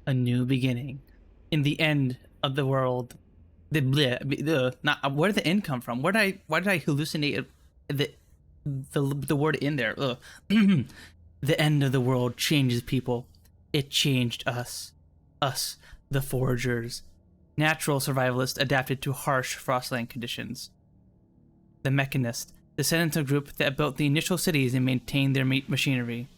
A new beginning. In the end of the world, not where did the end come from? Why did I hallucinate the the word in there? Ugh. The end of the world changes people. It changed us. Us, the foragers. Natural survivalists adapted to harsh frostland conditions. The mechanists, descendants of a group that built the initial cities and maintained their machinery.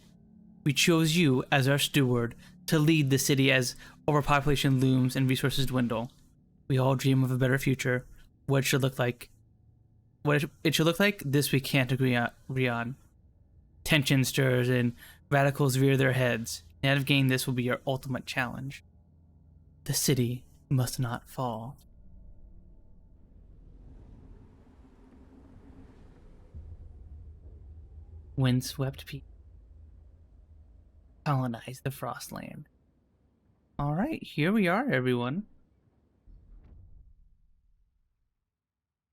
We chose you as our steward to lead the city as overpopulation looms and resources dwindle. We all dream of a better future. What it should look like. What it should look like, this we can't agree on. Tension stirs and radicals rear their heads. Navigating this will be your ultimate challenge. The city must not fall. Windswept people colonize the Frostland. Alright, here we are, everyone.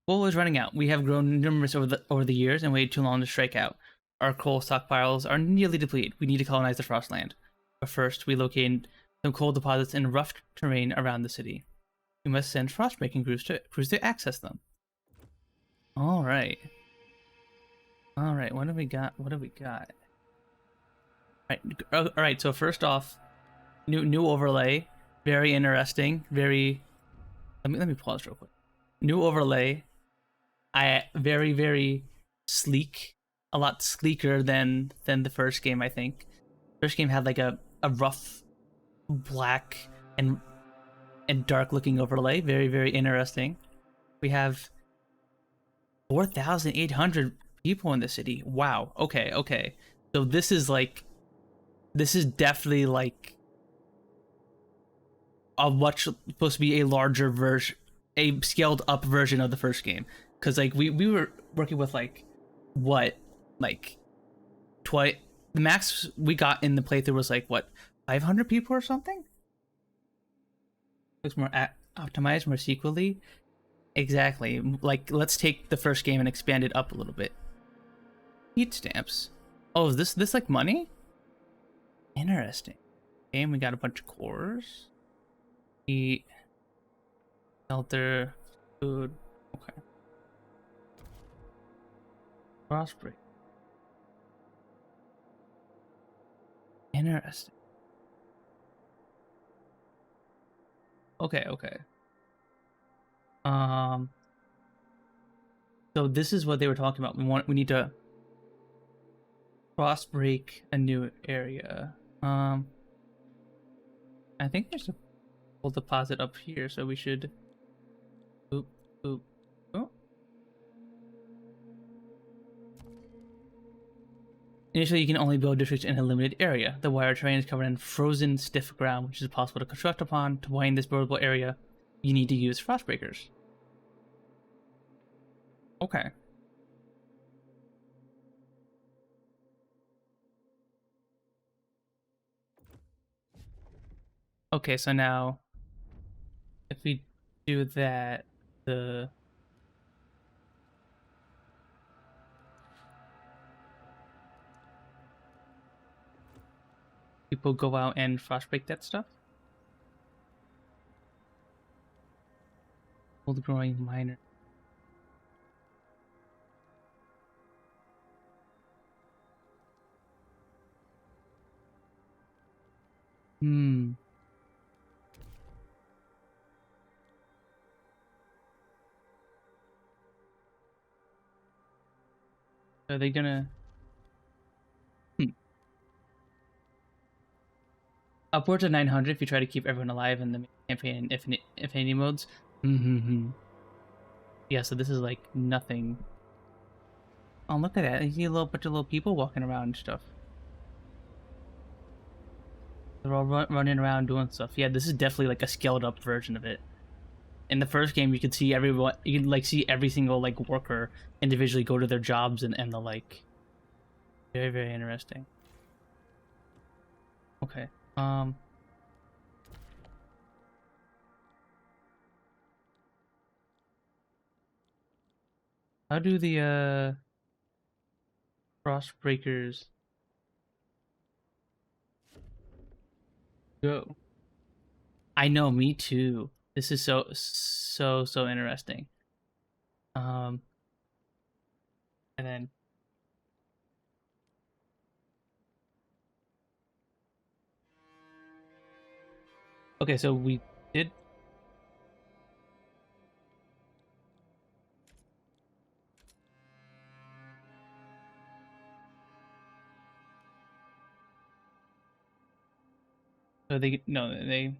Coal is running out. We have grown numerous over the years and waited too long to strike out. Our coal stockpiles are nearly depleted. We need to colonize the Frostland. But first, we locate some coal deposits in rough terrain around the city. We must send frostbreaking crews to access them. Alright. Alright, what do we got? What do we got? Alright, so first off, new overlay. Very interesting. Very let me pause real quick. New overlay. Very sleek. A lot sleeker than the first game, I think. First game had like a rough black and dark looking overlay. Very interesting. We have 4,800 people in the city. Wow. Okay. So this is definitely like a much supposed to be a larger version, a scaled up version of the first game. Because like we were working with like twice the max we got in the playthrough was like what 500 people or something. Looks more optimized, more sequely. Exactly. Like let's take the first game and expand it up a little bit. Heat stamps. Oh, is this like money? Interesting. Okay, and we got a bunch of cores. Heat, shelter, food. Okay. Frostbreak. Interesting. Okay. So this is what they were talking about. We need to frostbreak a new area. I think there's a full deposit up here, so we should. Oop. Oh. Initially, you can only build districts in a limited area. The wider terrain is covered in frozen, stiff ground, which is impossible to construct upon. To widen this buildable area, you need to use frostbreakers. Okay. Okay, so now, if we do that, the people go out and frostbreak that stuff. Old growing miner. Are they gonna? Upwards of 900 if you try to keep everyone alive in the campaign and infinity modes. Yeah, so this is like nothing. Oh, look at that! You see a little bunch of little people walking around and stuff. They're all running around doing stuff. Yeah, this is definitely like a scaled up version of it. In the first game, you could see everyone. You can like see every single like worker individually go to their jobs and the like. Very interesting. Okay. How do the frostbreakers go? I know, me too. This is so interesting. Um, and then okay, so we did. So they no they.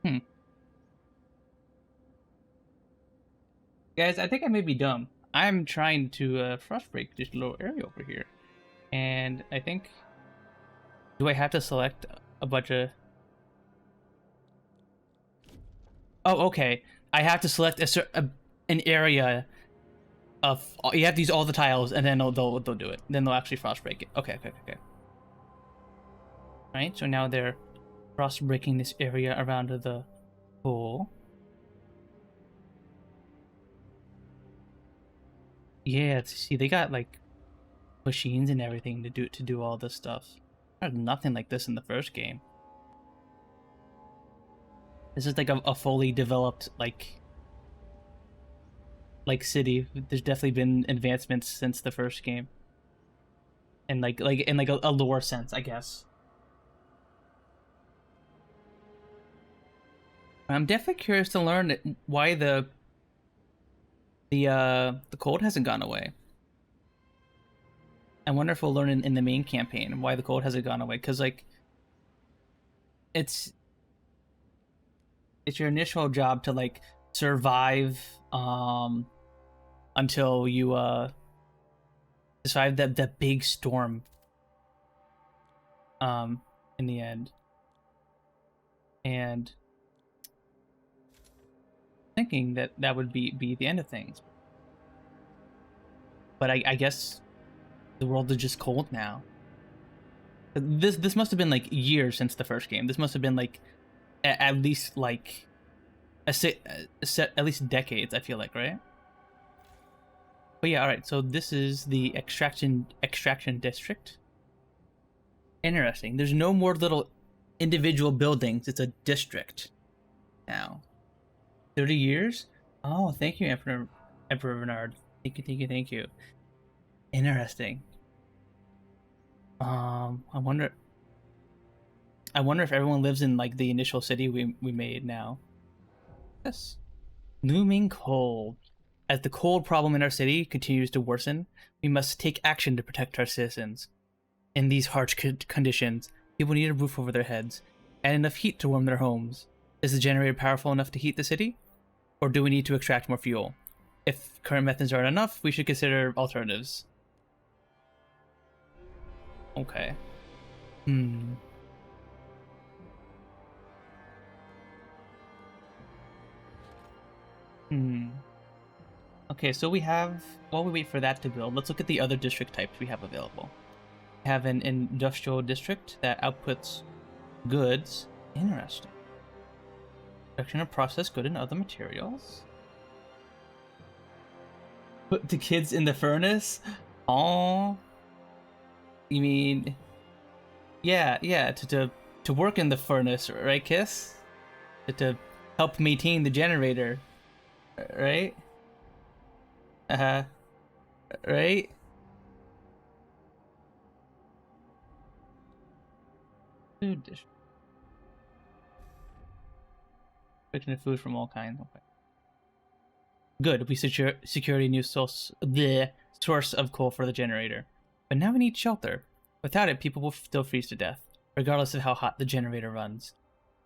Hmm. Guys, I think I may be dumb. I'm trying to frost break this little area over here, and I think do I have to select a bunch of? Oh, okay. I have to select an area of you have to use all the tiles, and then they'll do it. Then they'll actually frost break it. Okay, okay, okay. All right. So now they're frost breaking this area around the pool. Yeah. See, they got like machines and everything to do all this stuff. There's nothing like this in the first game. This is like a fully developed like city. There's definitely been advancements since the first game, and like in like a lore sense, I guess. I'm definitely curious to learn why the cold hasn't gone away. I wonder if we'll learn in the main campaign why the cold hasn't gone away. Because like it's it's your initial job to like survive until you survive that big storm in the end. And thinking that that would be the end of things. But I guess the world is just cold now. This must have been like years since the first game. This must have been like at least like set at least decades. I feel like, right? But yeah, all right. So this is the extraction district. Interesting. There's no more little individual buildings. It's a district now. 30 years? Oh, thank you, Emperor Bernard. Thank you, thank you, thank you. Interesting. I wonder. I wonder if everyone lives in like the initial city we made now. Yes. Looming cold. As the cold problem in our city continues to worsen, we must take action to protect our citizens. In these harsh conditions, people need a roof over their heads and enough heat to warm their homes. Is the generator powerful enough to heat the city? Or do we need to extract more fuel? If current methods aren't enough, we should consider alternatives. Okay. Hmm. Hmm. Okay, so we have, while we wait for that to build, let's look at the other district types we have available. We have an industrial district that outputs goods. Interesting. Production of processed good and other materials. Put the kids in the furnace? Oh, you mean, yeah, yeah, to work in the furnace, right, Kiss? To help maintain the generator, right? Uh-huh, right? Food dish. Production of food from all kinds. Okay. Good, we secured a new source of coal for the generator. But now we need shelter. Without it, people will still freeze to death, regardless of how hot the generator runs.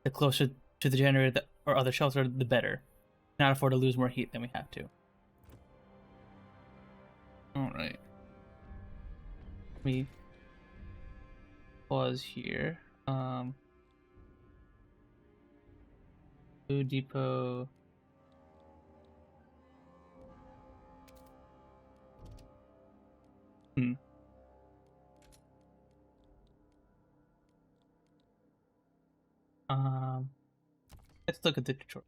The closer to the generator or other shelter, the better. We cannot afford to lose more heat than we have to. Alright. Let me pause here. Food depot. Hmm. Um, let's look at the tutorial.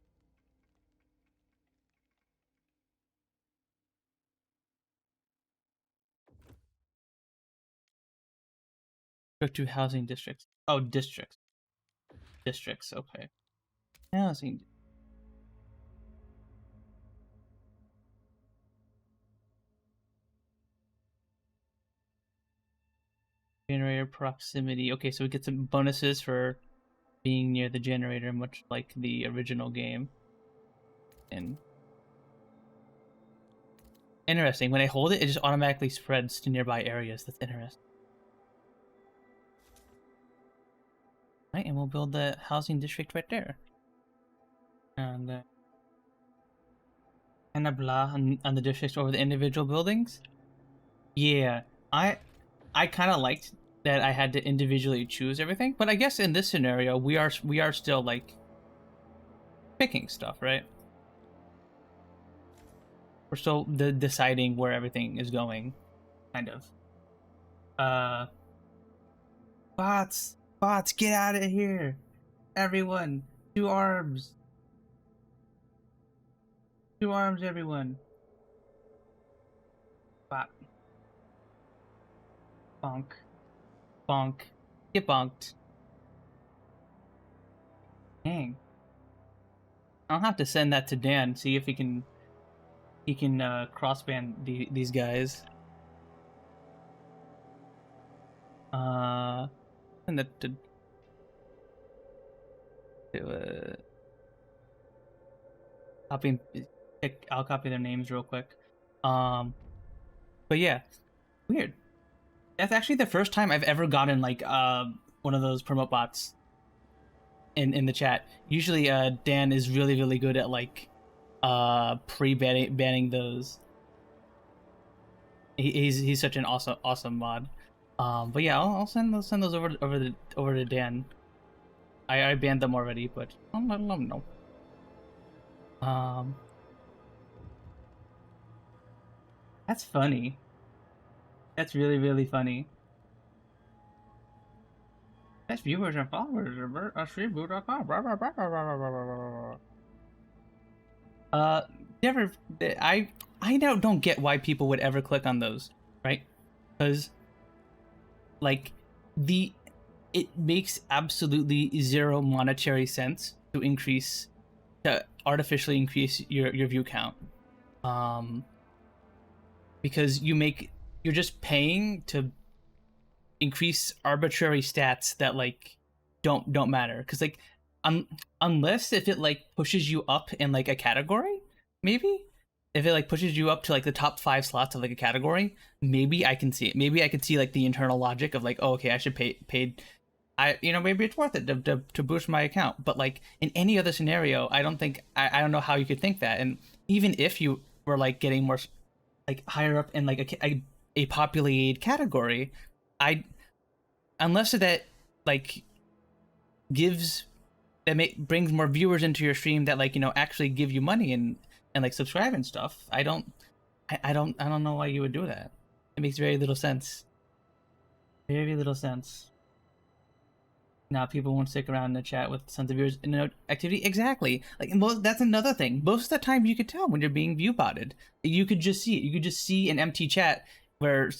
Go to housing districts. Oh, districts. Districts, okay. Housing. Generator proximity. Okay, so we get some bonuses for being near the generator, much like the original game. And interesting. When I hold it, it just automatically spreads to nearby areas. That's interesting. Right, and we'll build the housing district right there. And a blah on the districts over the individual buildings. Yeah, I kind of liked that I had to individually choose everything, but I guess in this scenario we are still like picking stuff, right? We're still deciding where everything is going, kind of. Bots, get out of here, everyone! 2 arms, 2 arms, everyone! Bot, bonk, bonk, get bonked. Dang. I'll have to send that to Dan, see if he can crossband these guys. Send that to I'll copy their names real quick. But yeah, weird. That's actually the first time I've ever gotten like one of those promote bots in the chat. Usually Dan is really good at like banning those. He's such an awesome mod. But yeah, I'll send those over to Dan. I banned them already, but I'll let them know. That's funny. That's really funny. That's viewers and followers at streamboot.com. Never. I don't get why people would ever click on those, right? Because like it makes absolutely zero monetary sense to artificially increase your view count, because you're just paying to increase arbitrary stats that like don't matter, because like unless if it like pushes you up in like a category, maybe if it like pushes you up to like the top 5 slots of like a category, maybe I can see it. Maybe I could see like the internal logic of like, oh, okay, I should pay maybe it's worth it to boost my account. But like in any other scenario, I don't think I don't know how you could think that. And even if you were like getting more like higher up in like a populated category, unless that like brings more viewers into your stream that like, you know, actually give you money and like subscribe and stuff, I don't know why you would do that. It makes very little sense. Very little sense. Now people won't stick around in the chat with tons of viewers in no activity. Exactly. Like that's another thing. Most of the time you could tell when you're being view botted. You could just see it. You could just see an empty chat where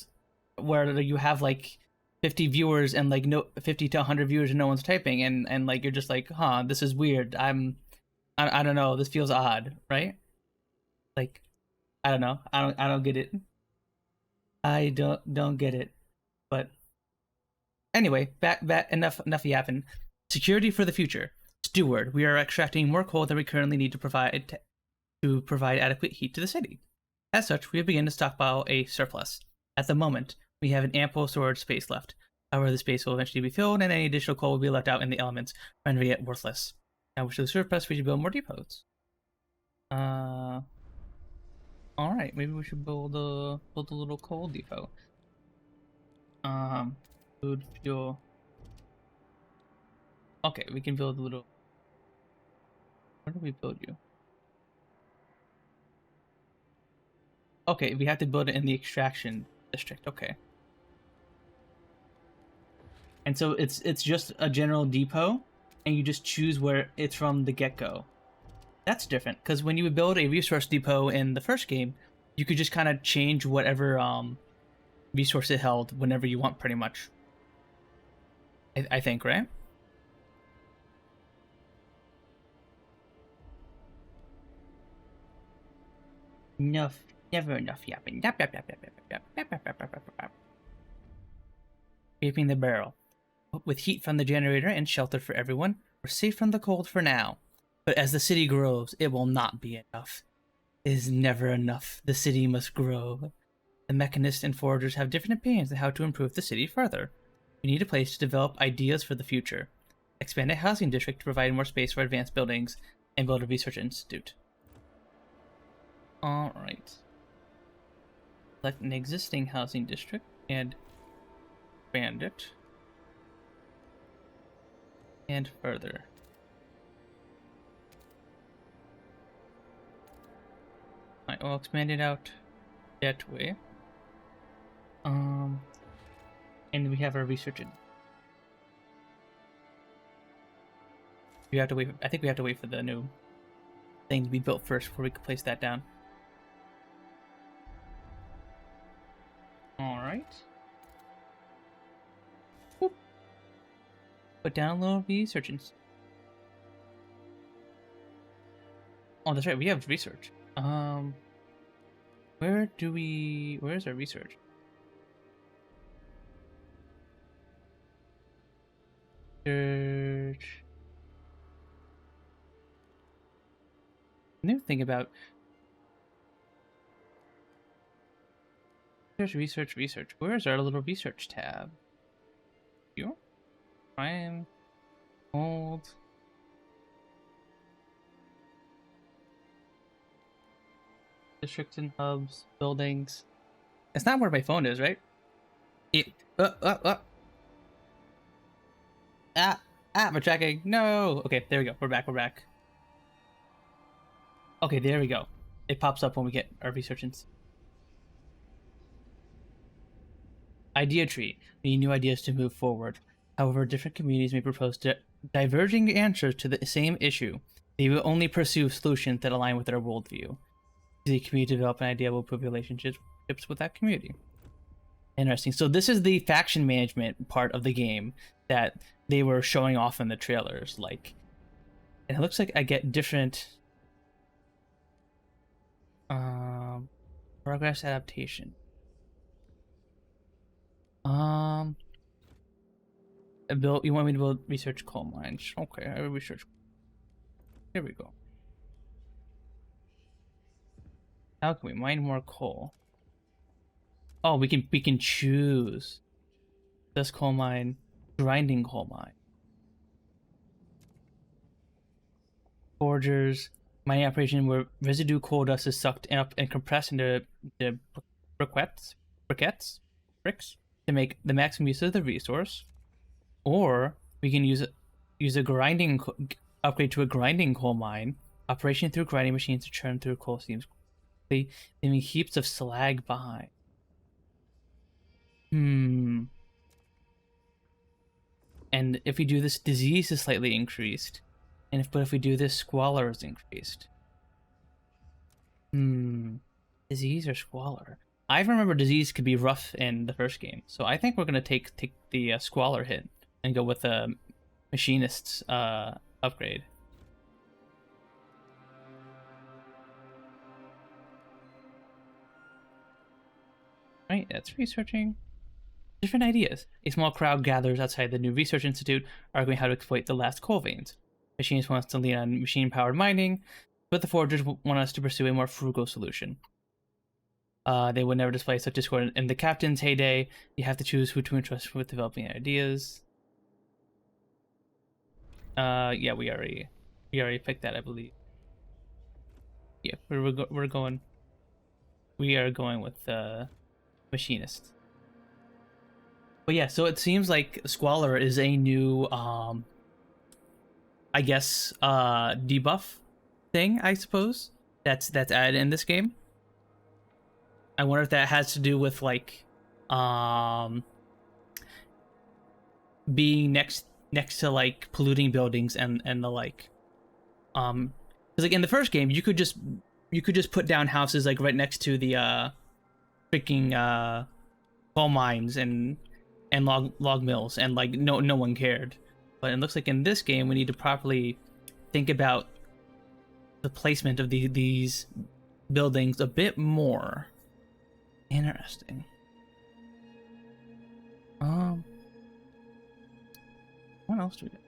you have like 50 viewers and like 50 to 100 viewers and no one's typing, and like you're just like, huh, this is weird. I don't know. This feels odd, right? Like, I don't know. I don't get it. I don't get it. But anyway, back enough yapping. Security for the future. Steward, we are extracting more coal than we currently need to provide adequate heat to the city. As such, we have begun to stockpile a surplus. At the moment, we have an ample storage space left. However, the space will eventually be filled, and any additional coal will be left out in the elements, rendering it worthless. Now, with the surplus, we should build more depots. All right, maybe we should build a little coal depot. Food, fuel. Okay, we can build a little. Where do we build you? Okay, we have to build it in the extraction district. Okay. And so it's just a general depot, and you just choose where it's from the get-go. That's different, because when you would build a resource depot in the first game, you could just kind of change whatever resource it held whenever you want, pretty much. I think, right? Enough, never enough yapping. Yap, yap, yap, yap, yap, yap, yap, yap, yap, yap, yap, yap. Vaping the barrel. With heat from the generator and shelter for everyone, we're safe from the cold for now. But as the city grows, it will not be enough. It is never enough. The city must grow. The mechanists and foragers have different opinions on how to improve the city further. We need a place to develop ideas for the future. Expand a housing district to provide more space for advanced buildings, and build a research institute. Alright. Select an existing housing district and expand it. And further. Alright, we'll expand it out that way. And we have our research in. We have to wait. I think we have to wait for the new thing to be built first before we can place that down. All right. Whoop. Put down a little research. Oh, that's right. We have research. Where's our research? Search. New thing about research. Where's our little research tab? You? Prime. Hold. Districts and hubs, buildings. It's not where my phone is, right? We're tracking. No. Okay, there we go. We're back. Okay, there we go. It pops up when we get our research ins. Idea tree. We need new ideas to move forward. However, different communities may propose diverging answers to the same issue. They will only pursue solutions that align with their worldview. The community develop an idea will improve relationships with that community. Interesting. So this is the faction management part of the game that they were showing off in the trailers. Like, and it looks like I get different progress adaptation. You want me to build research coal mines? Okay, I will research. Here we go. How can we mine more coal? Oh, we can choose. This coal mine, grinding coal mine. Forgers, mining operation where residue coal dust is sucked up and compressed into the bricks to make the maximum use of the resource. Or we can use a grinding upgrade to a grinding coal mine. Operation through grinding machines to churn through coal seams. Leaving heaps of slag behind. And if we do this, disease is slightly increased. But if we do this, squalor is increased. Disease or squalor? I remember disease could be rough in the first game, so I think we're gonna take the squalor hit and go with the machinist's upgrade. Right, that's researching. Different ideas. A small crowd gathers outside the new research institute, arguing how to exploit the last coal veins. Machinists want us to lean on machine-powered mining, but the foragers want us to pursue a more frugal solution. They would never display such discord in the captain's heyday. You have to choose who to entrust with developing ideas. Yeah, we already picked that, I believe. Yeah, we're going. We are going with machinist. But yeah, so it seems like Squalor is a new, I guess, debuff thing, I suppose, that's added in this game. I wonder if that has to do with, like, being next to, like, polluting buildings and the like. Because, like, in the first game, you could just put down houses, like, right next to the freaking coal mines and and log mills, and like no one cared. But it looks like in this game we need to properly think about the placement of these buildings a bit more. Interesting. What else do we get?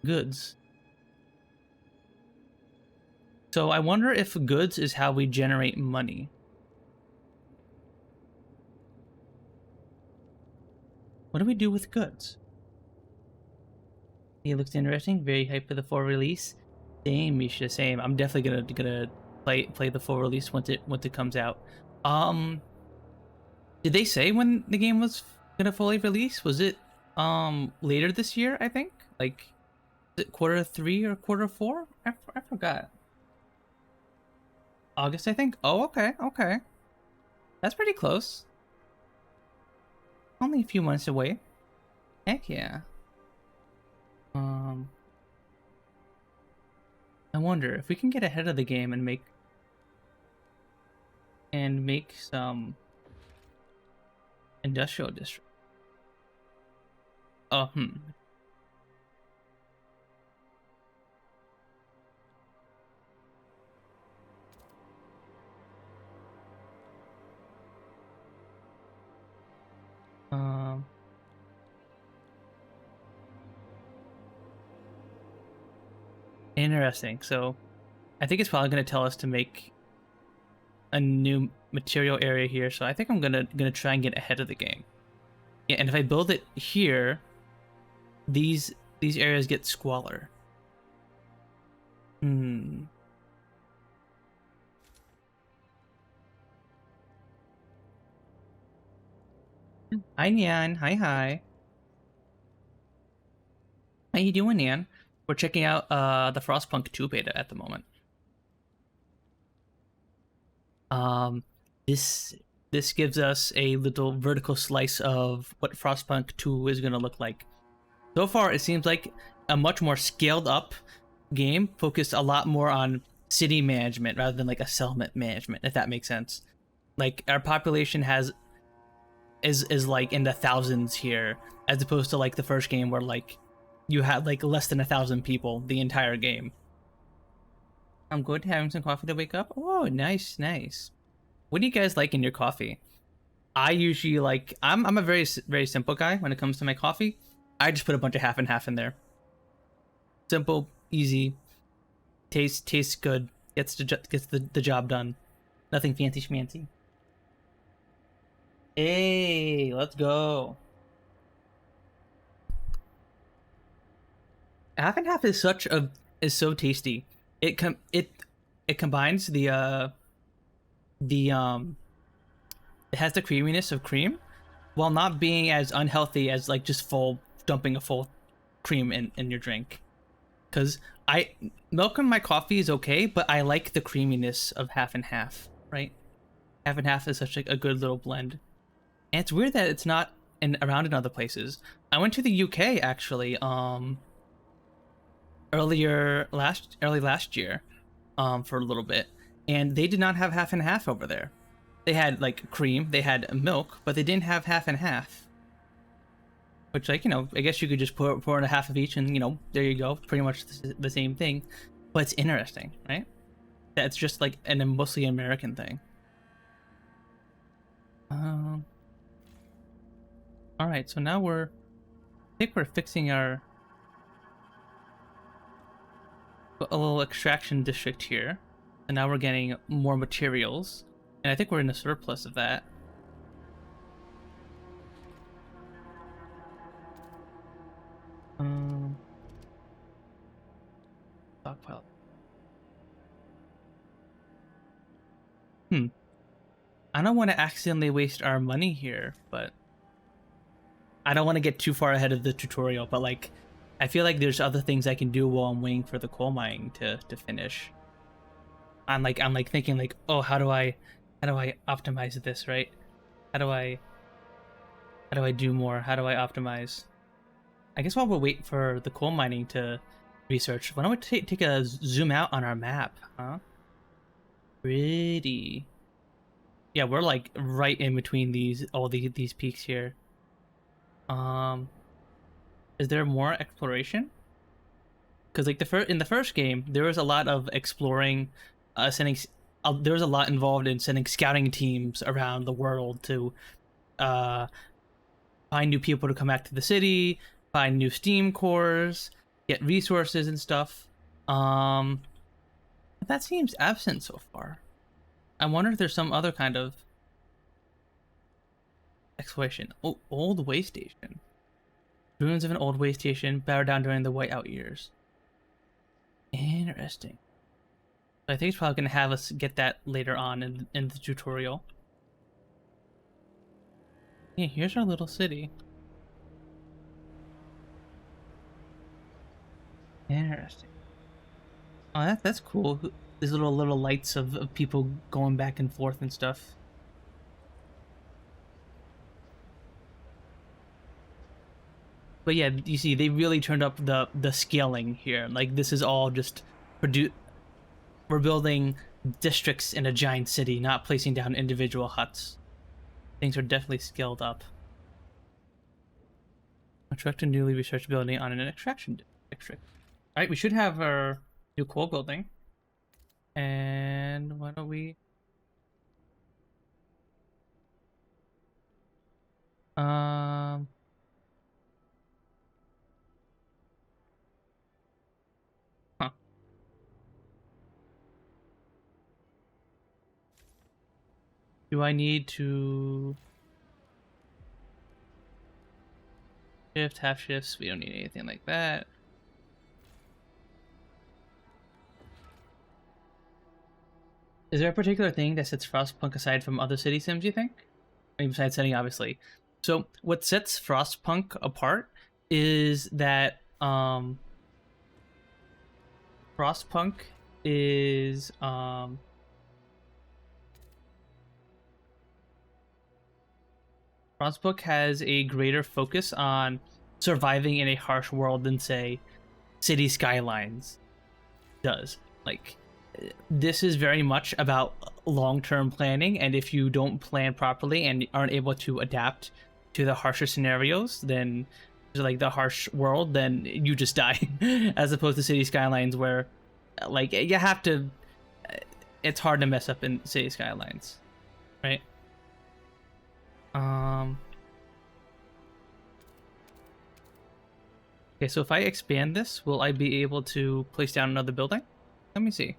Goods. So I wonder if goods is how we generate money. What do we do with goods? It looks interesting. Very hyped for the full release. Same, Misha. Same. I'm definitely gonna play the full release once it comes out. Did they say when the game was gonna fully release? Was it later this year? I think like is it Q3 or Q4? I forgot. August, I think. Oh, okay, okay. That's pretty close. Only a few months away. Heck yeah. I wonder if we can get ahead of the game and make some industrial district. Interesting. So I think it's probably going to tell us to make a new material area here. So I think I'm gonna try and get ahead of the game. Yeah, and if I build it here, these areas get squalor. Hi Nyan. Hi. How you doing, Nyan? We're checking out the Frostpunk 2 beta at the moment. This gives us a little vertical slice of what Frostpunk 2 is going to look like. So far, it seems like a much more scaled up game, focused a lot more on city management rather than like a settlement management, if that makes sense. Like our population is like in the thousands here, as opposed to like the first game where like you had like less than 1,000 people the entire game. I'm good, having some coffee to wake up. Oh, nice. What do you guys like in your coffee? I usually like I'm a very simple guy when it comes to my coffee. I just put a bunch of half and half in there. Simple, easy, tastes good, gets the job done. Nothing fancy schmancy. Hey, let's go. Half and half is so tasty. It combines it has the creaminess of cream while not being as unhealthy as like just dumping a full cream in your drink. Cause milk in my coffee is okay, but I like the creaminess of half and half, right? Half and half is such a good little blend. And it's weird that it's not around in other places. I went to the UK actually, early last year, for a little bit, and they did not have half and half over there. They had like cream, they had milk, but they didn't have half and half. Which, like, I guess you could just pour in a half of each, and there you go, pretty much the same thing. But it's interesting, right? That's just like a mostly American thing. All right, so now I think we're fixing a little extraction district here, and now we're getting more materials, and I think we're in a surplus of that. Stockpile. I don't want to accidentally waste our money here, but I don't want to get too far ahead of the tutorial, but like I feel like there's other things I can do while I'm waiting for the coal mining to finish. I'm like thinking like, oh, how do I optimize this, right? How do I do more? How do I optimize? I guess while we're waiting for the coal mining to research, why don't we take a zoom out on our map, huh? Pretty. Yeah, we're like right in between these peaks here. Is there more exploration? Because like in the first game, there was a lot of exploring, sending. There was a lot involved in sending scouting teams around the world to uh, find new people to come back to the city, find new steam cores, get resources and stuff. Um, that seems absent so far. I wonder if there's some other kind of exploration. Oh, old way station. Ruins of an old way station battered down during the whiteout years. Interesting. I think it's probably going to have us get that later on in the tutorial. Yeah, here's our little city. Interesting. Oh, that's cool. These little lights of people going back and forth and stuff. But yeah, you see, they really turned up the scaling here. Like this is all just we're building districts in a giant city, not placing down individual huts. Things are definitely scaled up. Construct a newly researched building on an extraction district. All right, we should have our new coal building. And why don't we? Um. Huh. Do I need to shift, half shifts? We don't need anything like that. Is there a particular thing that sets Frostpunk aside from other city sims, you think? I mean, besides setting, obviously. So, what sets Frostpunk apart is that Frostpunk is Frostpunk has a greater focus on surviving in a harsh world than, say, City Skylines does. Like, this is very much about long-term planning, and if you don't plan properly and aren't able to adapt to the harsher scenarios, then like the harsh world, then you just die. As opposed to City Skylines, where like you have to, it's hard to mess up in City Skylines, right? Okay, so if I expand this, will I be able to place down another building? Let me see.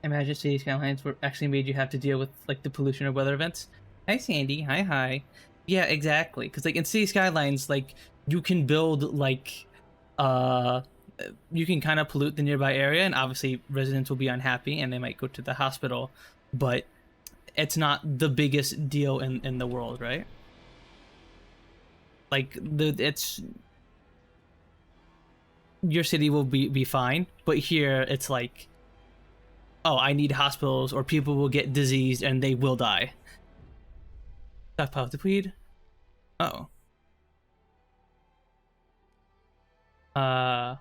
Imagine City Skylines were actually made you have to deal with like the pollution or weather events. Hi Sandy, hi. Yeah, exactly. Because like in City Skylines, like you can build like you can kind of pollute the nearby area, and obviously residents will be unhappy and they might go to the hospital, but it's not the biggest deal in the world, right? Like it's your city will be fine, but here it's like, oh, I need hospitals, or people will get diseased and they will die. Stockpile depleted. Oh. I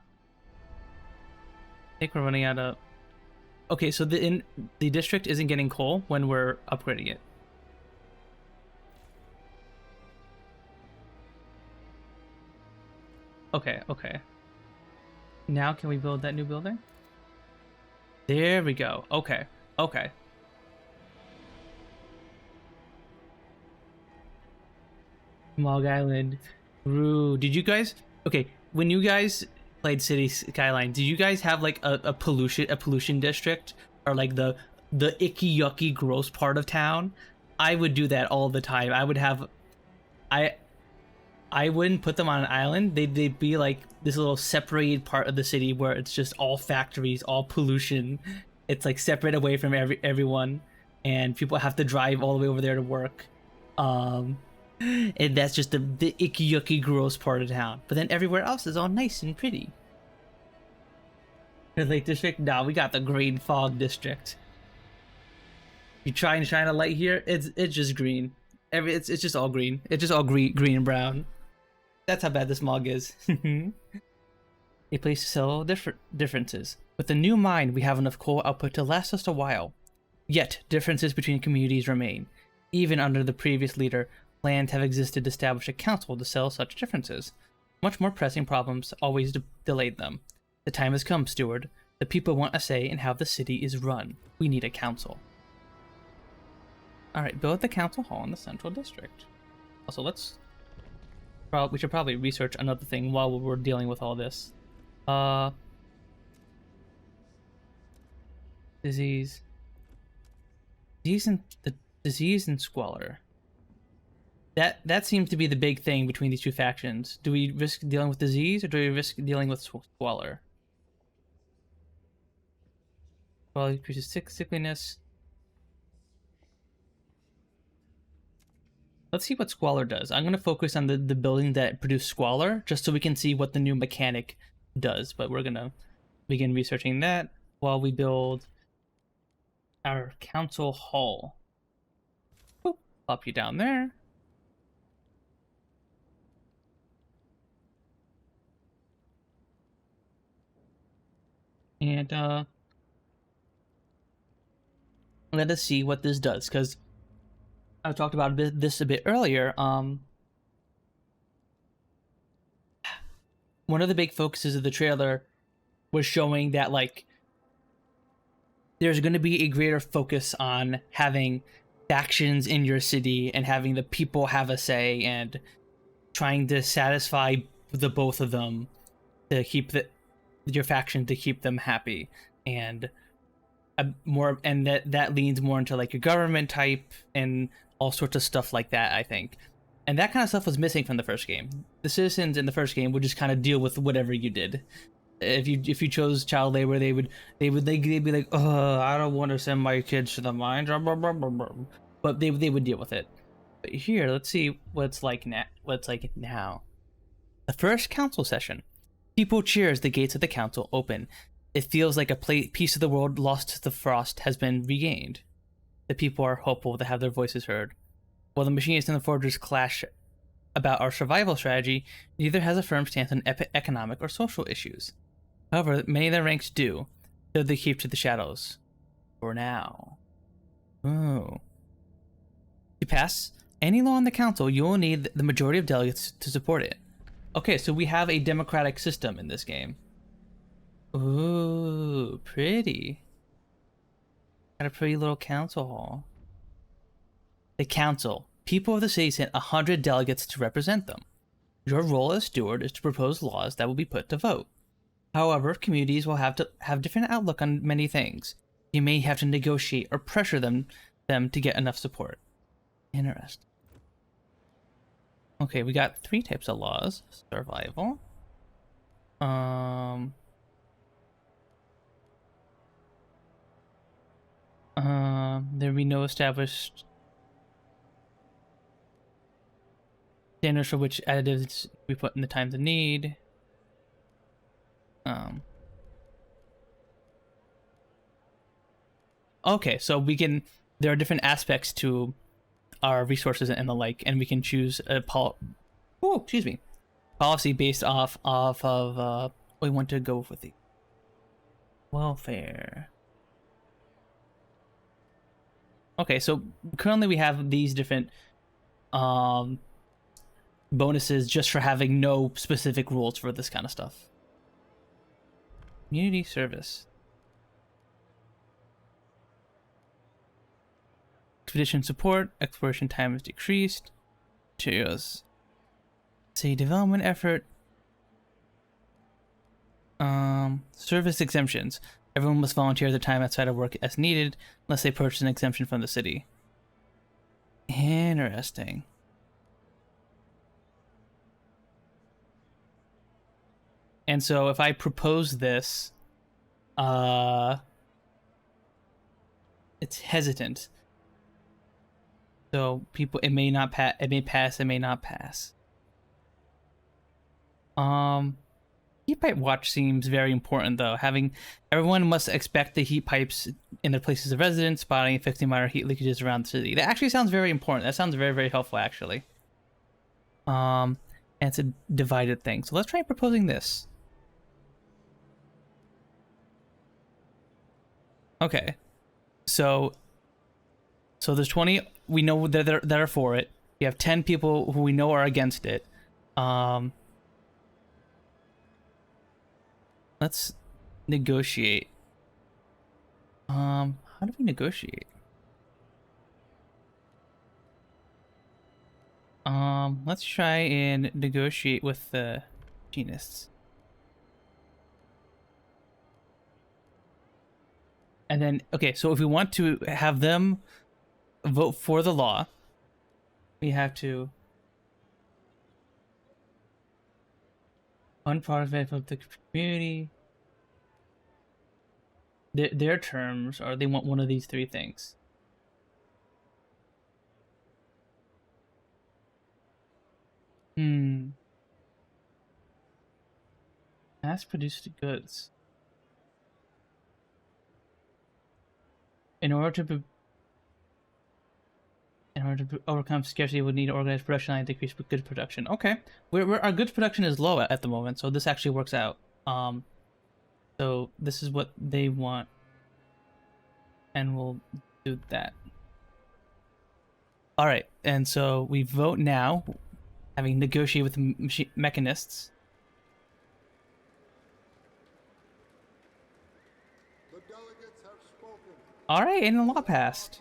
think we're running out of. Okay, so the district isn't getting coal when we're upgrading it. Okay. Now can we build that new building? There we go. Okay. Smog Island. Ooh, did you guys? Okay, when you guys played City Skyline, did you guys have like a pollution district, or like the icky yucky gross part of town? I would do that all the time. I would have, I wouldn't put them on an island. They'd be like this little separated part of the city where it's just all factories, all pollution. It's like separate away from everyone, and people have to drive all the way over there to work. And that's just the icky yucky gross part of town. But then everywhere else is all nice and pretty. The Lake District? Nah, we got the Green Fog District. You try and shine a light here, it's just green. It's just all green. It's just all green and brown. That's how bad the smog is. A place to sell differences. With the new mine, we have enough coal output to last us a while. Yet, differences between communities remain. Even under the previous leader, Plans have existed to establish a council to settle such differences. Much more pressing problems always delayed them. The time has come, steward. The people want a say in how the city is run. We need a council. Alright, build the council hall in the central district. Also, we should probably research another thing while we're dealing with all this. Disease and squalor. That seems to be the big thing between these two factions. Do we risk dealing with disease, or do we risk dealing with squalor? Well, it increases sickliness. Let's see what squalor does. I'm going to focus on the building that produced squalor, just so we can see what the new mechanic does. But we're going to begin researching that while we build our council hall. Boop, pop you down there. And let us see what this does, because I talked about this a bit earlier. One of the big focuses of the trailer was showing that, like, there's going to be a greater focus on having factions in your city and having the people have a say and trying to satisfy the both of them to keep your faction, to keep them happy, and that leans more into like your government type and all sorts of stuff like that, I think. And that kind of stuff was missing from the first game. The citizens in the first game would just kind of deal with whatever you did. If you chose child labor, they'd be like, "Oh, I don't want to send my kids to the mines," but they would deal with it. But here, let's see what it's like now. The first council session. People cheer as the gates of the council open. It feels like a piece of the world lost to the frost has been regained. The people are hopeful to have their voices heard. While the machinists and the forgers clash about our survival strategy, neither has a firm stance on economic or social issues. However, many of their ranks do, though they keep to the shadows. For now. Oh. To pass any law in the council, you will need the majority of delegates to support it. Okay, so we have a democratic system in this game. Ooh, pretty. Got a pretty little council hall. The council. People of the city sent 100 delegates to represent them. Your role as steward is to propose laws that will be put to vote. However, communities will have different outlook on many things. You may have to negotiate or pressure them to get enough support. Interesting. Okay, we got 3 types of laws. Survival. There be no established standards for which additives we put in the times of need. Okay, so there are different aspects to our resources and the like, and we can choose a policy based off of we want to go with the welfare. Okay, so currently we have these different bonuses just for having no specific rules for this kind of stuff. Community service. Expedition support. Exploration time is decreased. Materials. City development effort. Service exemptions. Everyone must volunteer their time outside of work as needed, unless they purchase an exemption from the city. Interesting. And so if I propose this, it's hesitant. So it may not pass, it may pass, it may not pass. Heat pipe watch seems very important, though. Everyone must expect the heat pipes in their places of residence, spotting and fixing minor heat leakages around the city. That actually sounds very important. That sounds very, very helpful, actually. And it's a divided thing. So let's try proposing this. Okay. So there's 20. We know that are for it. We have 10 people who we know are against it. Let's negotiate. How do we negotiate? Let's try and negotiate with the genists. And then, okay, so if we want to have them vote for the law, we have to unprofit of the community. Their terms are they want one of these three things. Mass-produced goods. In order to overcome scarcity, we need organized production line to decrease goods production. Okay, our goods production is low at the moment, so this actually works out. So this is what they want, and we'll do that. All right, and so we vote now, having negotiated with the mechanists. The delegates have spoken. All right, and the law passed.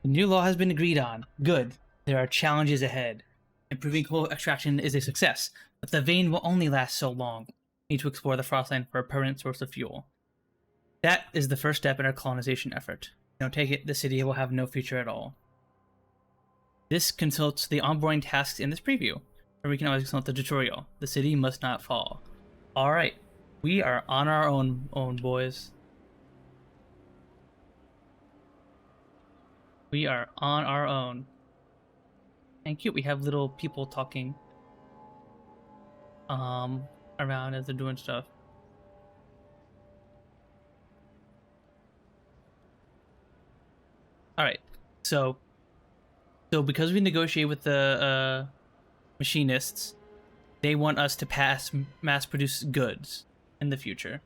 The new law has been agreed on. Good. There are challenges ahead. Improving coal extraction is a success, but the vein will only last so long. We need to explore the Frostland for a permanent source of fuel. That is the first step in our colonization effort. If we don't take it, the city will have no future at all. This consults the onboarding tasks in this preview, or we can always consult the tutorial. The city must not fall. Alright, we are on our own, boys. We are on our own. And cute, we have little people talking around as they're doing stuff. Alright, so because we negotiate with the machinists, they want us to pass mass-produced goods in the future.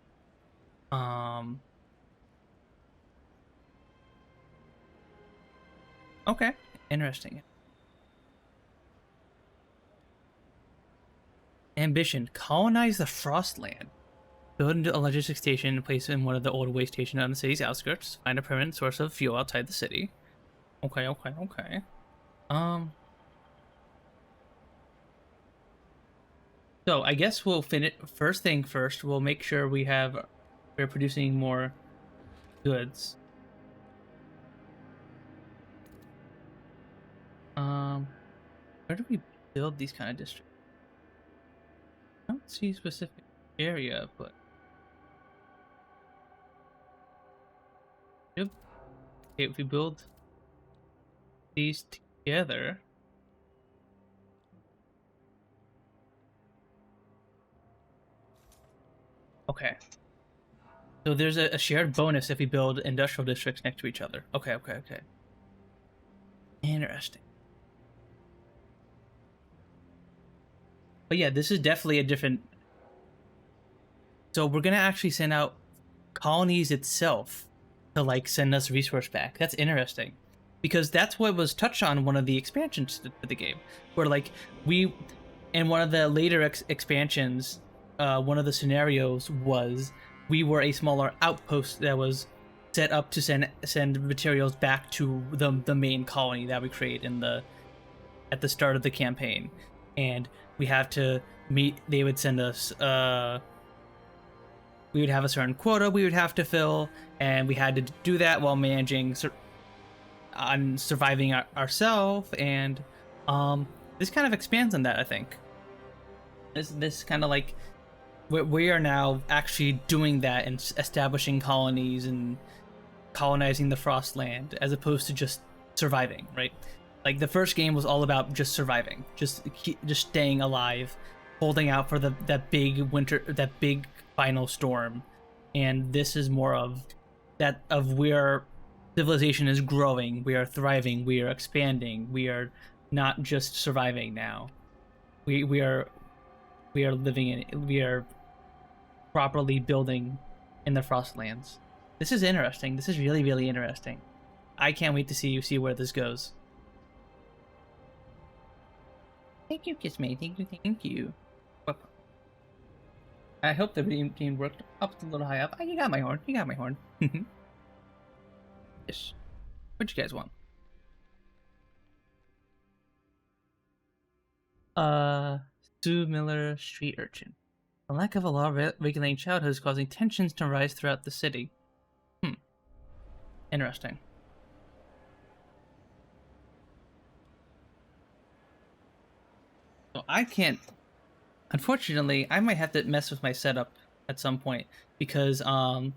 Okay, interesting. Ambition: colonize the Frostland. Build a logistics station and place in one of the old way stations on the city's outskirts. Find a permanent source of fuel outside the city. Okay. So I guess we'll finish. First thing first, we'll make sure we're producing more goods. Where do we build these kind of districts? I don't see a specific area, but okay, if we build these together, okay. So there's a shared bonus if we build industrial districts next to each other. Okay. Interesting. But yeah, this is definitely a different... So we're gonna actually send out colonies itself to like send us resource back. That's interesting. Because that's what was touched on in one of the expansions to the game. Where like in one of the later expansions, one of the scenarios was we were a smaller outpost that was set up to send materials back to the main colony that we create at the start of the campaign. And we have to meet, they would send us, we would have a certain quota we would have to fill, and we had to do that while managing on surviving ourselves, and this kind of expands on that, I think. This kind of like, we are now actually doing that and establishing colonies and colonizing the Frostland, as opposed to just surviving, right? Like the first game was all about just surviving, just staying alive, holding out for that big final storm, and this is more of that of where civilization is growing, we are thriving, we are expanding, we are not just surviving now. We are living in, we are properly building in the Frostlands. This is interesting. This is really, really interesting. I can't wait to see where this goes. Thank you, Kiss Me. Thank you. I hope the team worked up a little high up. Oh, you got my horn. You got my horn. Yes. What you guys want? Sue Miller, street urchin. The lack of a law regulating childhood is causing tensions to rise throughout the city. Interesting. So I can't. Unfortunately, I might have to mess with my setup at some point because I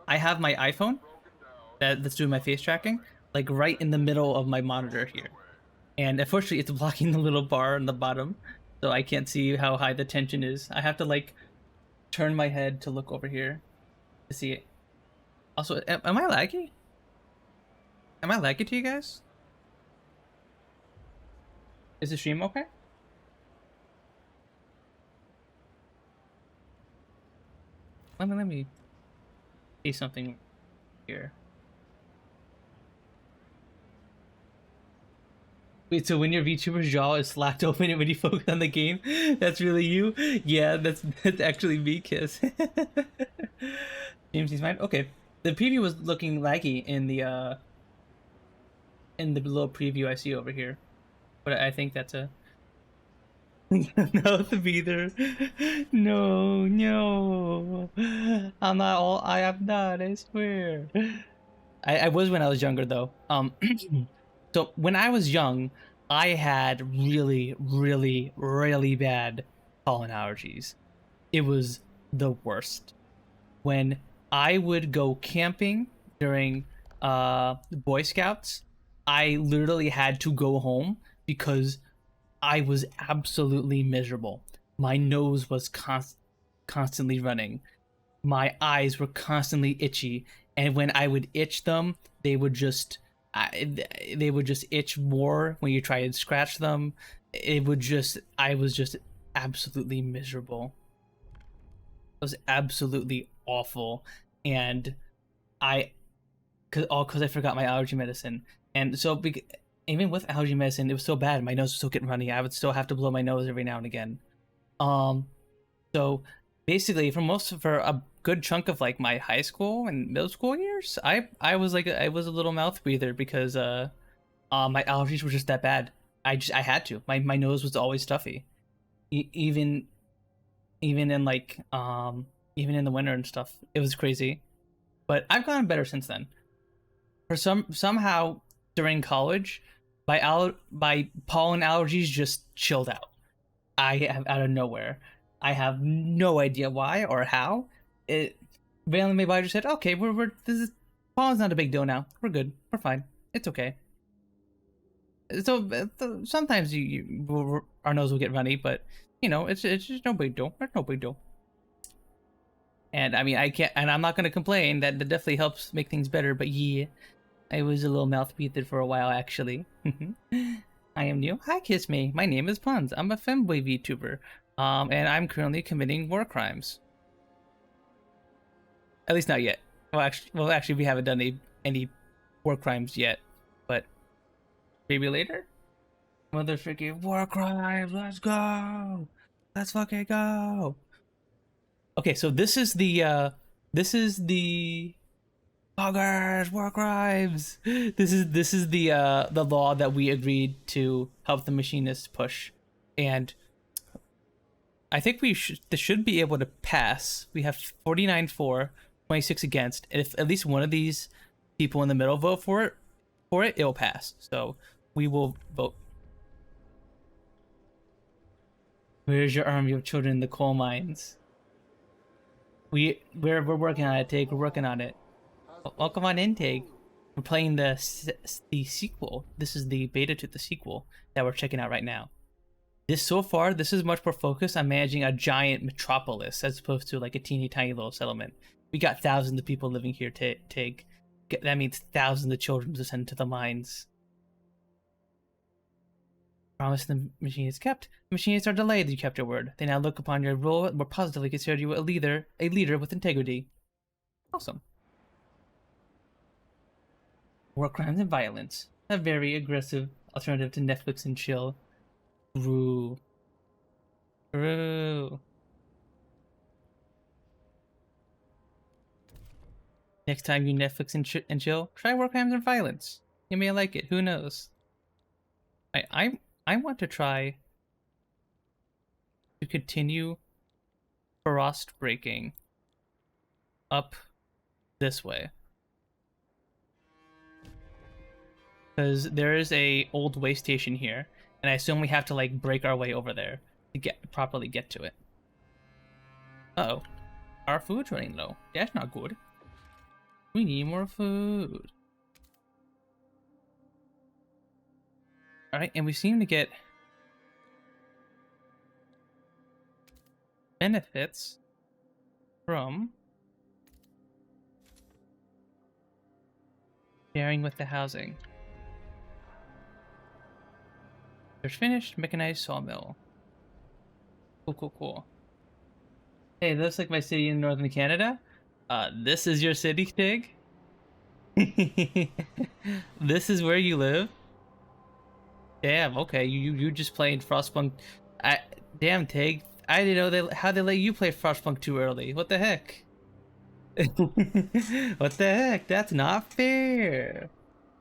have my iPhone that's doing my face tracking like right in the middle of my monitor here, and unfortunately, it's blocking the little bar in the bottom, so I can't see how high the tension is. I have to like turn my head to look over here to see it. Also, am I laggy? Am I laggy to you guys? Is the stream okay? Let me see something here. Wait, so when your VTuber's jaw is slapped open and when you focus on the game, that's really you? Yeah, that's actually me, Kiss. James, he's fine. Okay, the preview was looking laggy in the little preview I see over here, but I think that's a no, the beather. No, no, I'm not all. I am not. I swear. I was when I was younger though. So when I was young, I had really, really, really bad pollen allergies. It was the worst. When I would go camping during Boy Scouts, I literally had to go home because I was absolutely miserable. My nose was constantly running. My eyes were constantly itchy, and when I would itch them, they would just they would just itch more when you try and scratch them. It would just I was just absolutely miserable. It was absolutely awful, and I because I forgot my allergy medicine, and so even with allergy medicine, it was so bad. My nose was still getting runny. I would still have to blow my nose every now and again. Um, so basically, for a good chunk of like my high school and middle school years, I was like I was a little mouth breather because my allergies were just that bad. I had to. My nose was always stuffy, even in like even in the winter and stuff. It was crazy, but I've gotten better since then. For somehow during college, my pollen allergies just chilled out. I have out of nowhere. I have no idea why or how. It randomly my body just said, "Okay, we're this is pollen's not a big deal now. We're good. We're fine. It's okay." So sometimes our nose will get runny, but you know it's just no big deal. It's no big deal. And I mean, I can't, and I'm not gonna complain. That definitely helps make things better. But yeah, I was a little mouth breathed for a while actually. I am new. Hi, Kiss Me. My name is Puns. I'm a femboy VTuber. And I'm currently committing war crimes. At least not yet. Well, actually, we haven't done any war crimes yet, but maybe later. Motherfucking war crimes. Let's go. Let's fucking go. Okay, so this is the poggers war crimes. This is the law that we agreed to help the machinists push, and I think this should be able to pass. We have 49 for, 26 against. And if at least one of these people in the middle vote for it, it'll pass. So we will vote. Where's your army of children in the coal mines? We're working on it, Tig. We're working on it. Welcome on in, Tig. We're playing the sequel. This is the beta to the sequel that we're checking out right now. So far, this is much more focused on managing a giant metropolis as opposed to like a teeny tiny little settlement. We got thousands of people living here, Tig. That means thousands of children to send to the mines. Promise the machinists kept. The machinists are delayed. You kept your word. They now look upon your role and more positively consider you a leader with integrity. Awesome. War crimes and violence. A very aggressive alternative to Netflix and chill. True. True. Next time you Netflix and chill, try War Crimes and Violence. You may like it. Who knows? I want to try to continue frost breaking up this way, because there is a old way station here, and I assume we have to like break our way over there to properly get to it. Uh oh, our food's running low. That's not good. We need more food. Alright, and we seem to get benefits from sharing with the housing. There's finished mechanized sawmill. Cool, cool, cool. Hey, that looks like my city in northern Canada. This is your city, Tig? This is where you live? Damn, okay, you just played Frostpunk. Damn, Tig. I didn't know how they let you play Frostpunk too early. What the heck? What the heck? That's not fair.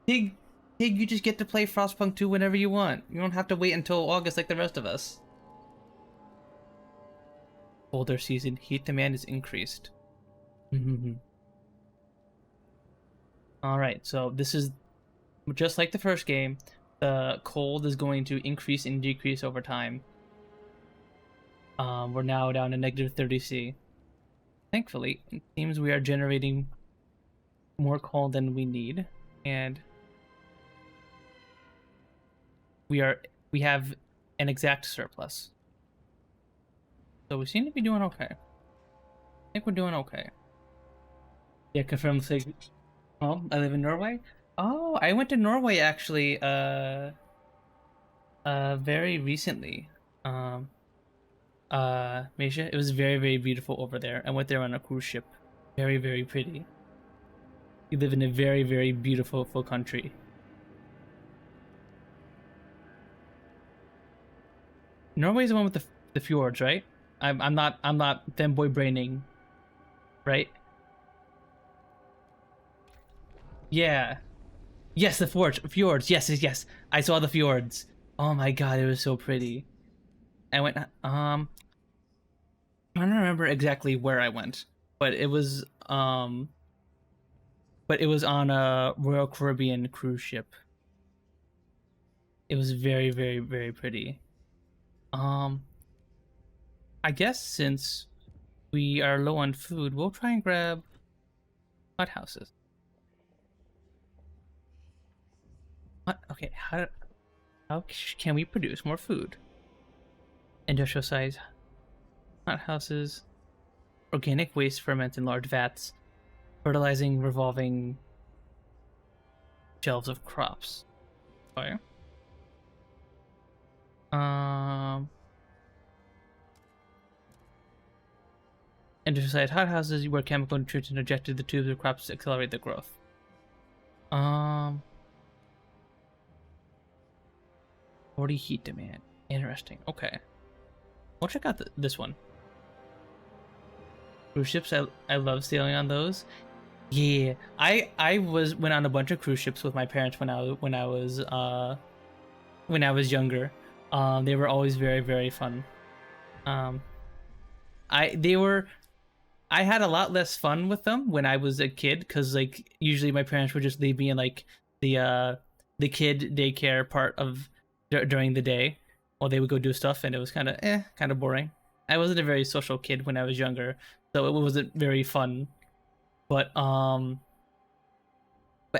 Tig, you just get to play Frostpunk 2 whenever you want. You don't have to wait until August like the rest of us. Colder season, heat demand is increased. Alright, so this is just like the first game. The cold is going to increase and decrease over time. We're now down to -30°C. Thankfully, it seems we are generating more coal than we need, and we have an exact surplus. So we seem to be doing okay. I think we're doing okay. Yeah, confirm. Oh, I live in Norway. Oh, I went to Norway actually. Very recently. Misha, it was very, very beautiful over there. I went there on a cruise ship. Very, very pretty. You live in a very, very beautiful country. Norway's the one with the fjords, right? I'm not femboy braining, right? Yeah. Yes, the fjords. Yes, yes, yes. I saw the fjords. Oh my god, it was so pretty. I went I don't remember exactly where I went, but it was on a Royal Caribbean cruise ship. It was very, very, very pretty. I guess since we are low on food, we'll try and grab hothouses. What? Okay, how can we produce more food? Industrial size hothouses, organic waste ferment in large vats, fertilizing revolving shelves of crops. Okay. Industrial size hothouses where chemical nutrients are injected into the tubes of crops to accelerate the growth. 40 heat demand. Interesting. Okay. We'll check out this one. Cruise ships. I love sailing on those. Yeah, I went on a bunch of cruise ships with my parents when I was younger. They were always very, very fun. I had a lot less fun with them when I was a kid, because like usually my parents would just leave me in like the kid daycare part of during the day while they would go do stuff, and it was kind of boring. I wasn't a very social kid when I was younger, so it wasn't very fun. But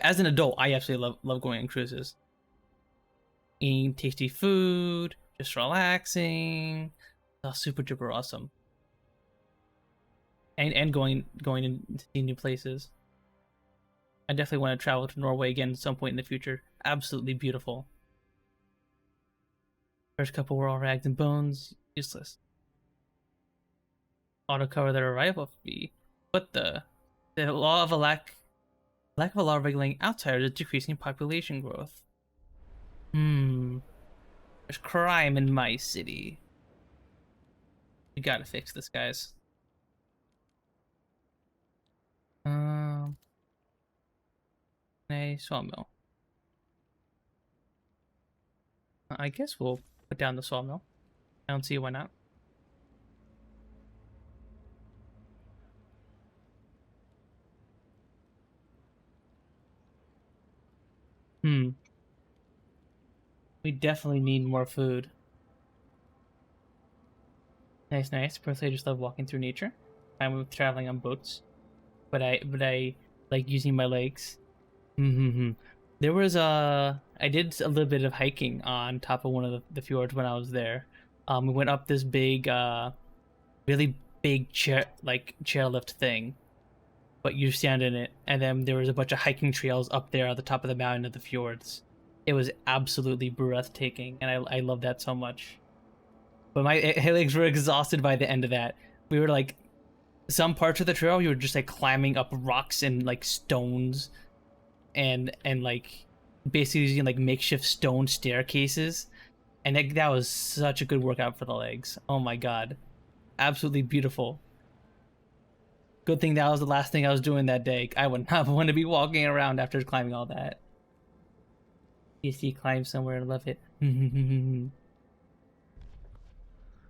as an adult, I absolutely love going on cruises. Eating tasty food, just relaxing. That's super duper awesome. And going and seeing new places. I definitely want to travel to Norway again at some point in the future. Absolutely beautiful. First couple were all rags and bones, useless. Auto cover their arrival fee. What the law of a lack Lack of a law regulating outsiders is decreasing population growth. Hmm. There's crime in my city. We gotta fix this, guys. Um, a sawmill. I guess we'll put down the sawmill. I don't see why not. Hmm. We definitely need more food. Nice, nice. Personally, I just love walking through nature. I'm traveling on boats, but I like using my legs. Mm-hmm. There was I did a little bit of hiking on top of one of the fjords when I was there. We went up this big, really big chairlift thing, but you stand in it, and then there was a bunch of hiking trails up there at the top of the mountain of the fjords. It was absolutely breathtaking, and I love that so much. But my legs were exhausted by the end of that. We were like, some parts of the trail, you were just like climbing up rocks and like stones, and like basically using like makeshift stone staircases, and that was such a good workout for the legs. Oh my god, absolutely beautiful. Good thing that was the last thing I was doing that day. I would not want to be walking around after climbing all that. PC climb somewhere, love it. We're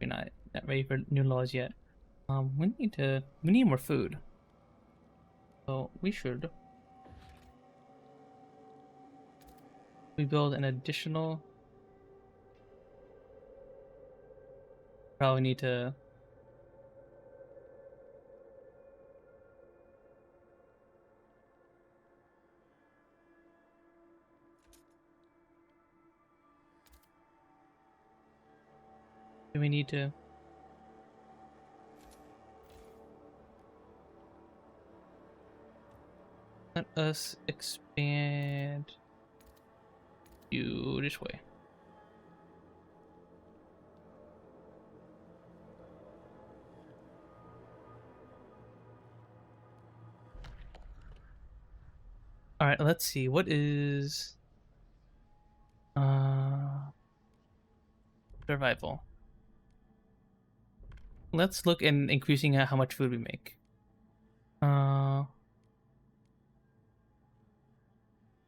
not ready for new laws yet. We need more food. So we should build an additional. Probably need to. Do we need to? Let us expand you this way. All right, let's see. What is uh survival? Let's look in increasing how much food we make. Uh,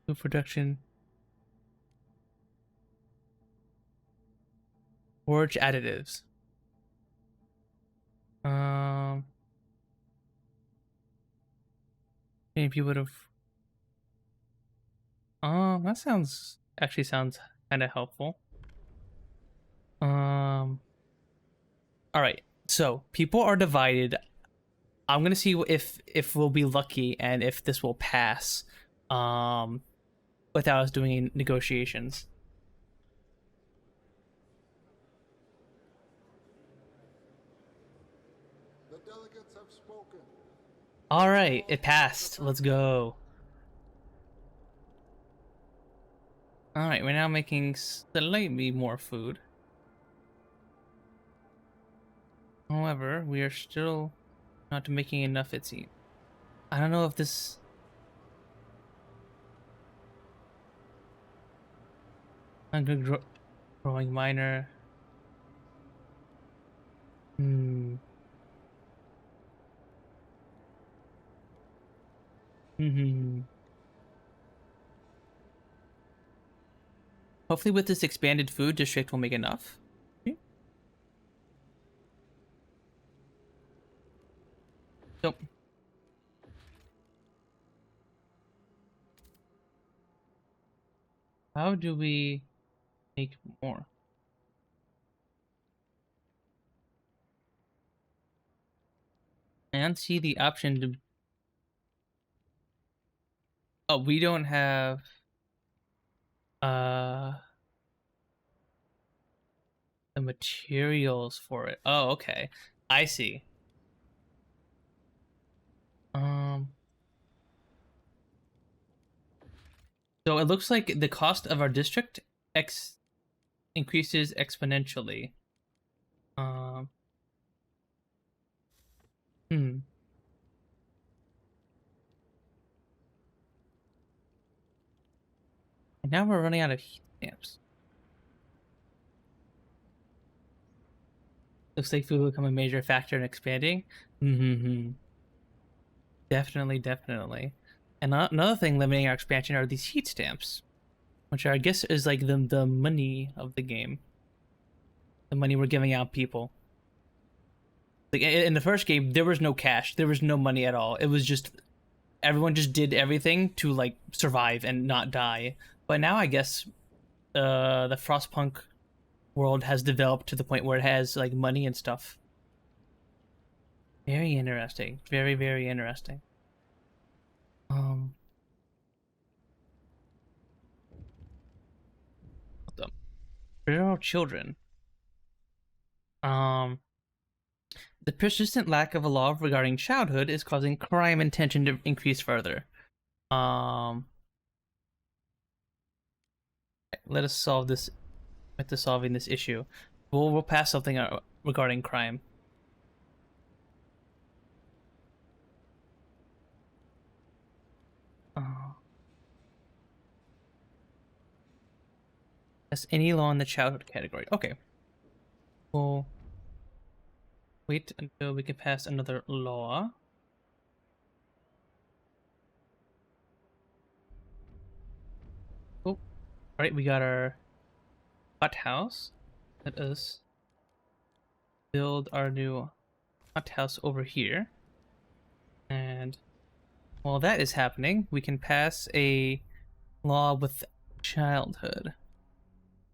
food production, forage additives. Um, maybe would have. That sounds kind of helpful. Um, all right. So people are divided. I'm gonna see if we'll be lucky and if this will pass. Um, without us doing any negotiations. The delegates have spoken. All right, it passed. Let's go. All right, we're now making slightly more food. However, we are still not making enough, it seems. I don't know if this. I'm good growing minor. Hmm. Hmm. Hopefully, with this expanded food district, we'll make enough. Okay. So, how do we make more? I don't see the option to. Oh, we don't have. Uh, the materials for it. Oh, okay. I see. Um, so it looks like the cost of our district X increases exponentially. Um, hmm. Now we're running out of heat stamps. Looks like food will become a major factor in expanding. Mm-hmm. Definitely, definitely. And another thing limiting our expansion are these heat stamps, which I guess is like the money of the game. The money we're giving out people. Like in the first game, there was no cash. There was no money at all. It was just everyone just did everything to like survive and not die. But now I guess the Frostpunk world has developed to the point where it has like money and stuff. Very interesting. Very, very interesting. The feral children. Um, the persistent lack of a law regarding childhood is causing crime and tension to increase further. Um, let us solve this. With the solving this issue, we'll pass something regarding crime. As any law in the childhood category. Okay. We'll wait until we can pass another law. Oh, alright, we got our hot house. Let us build our new hot house over here. And while that is happening, we can pass a law with childhood.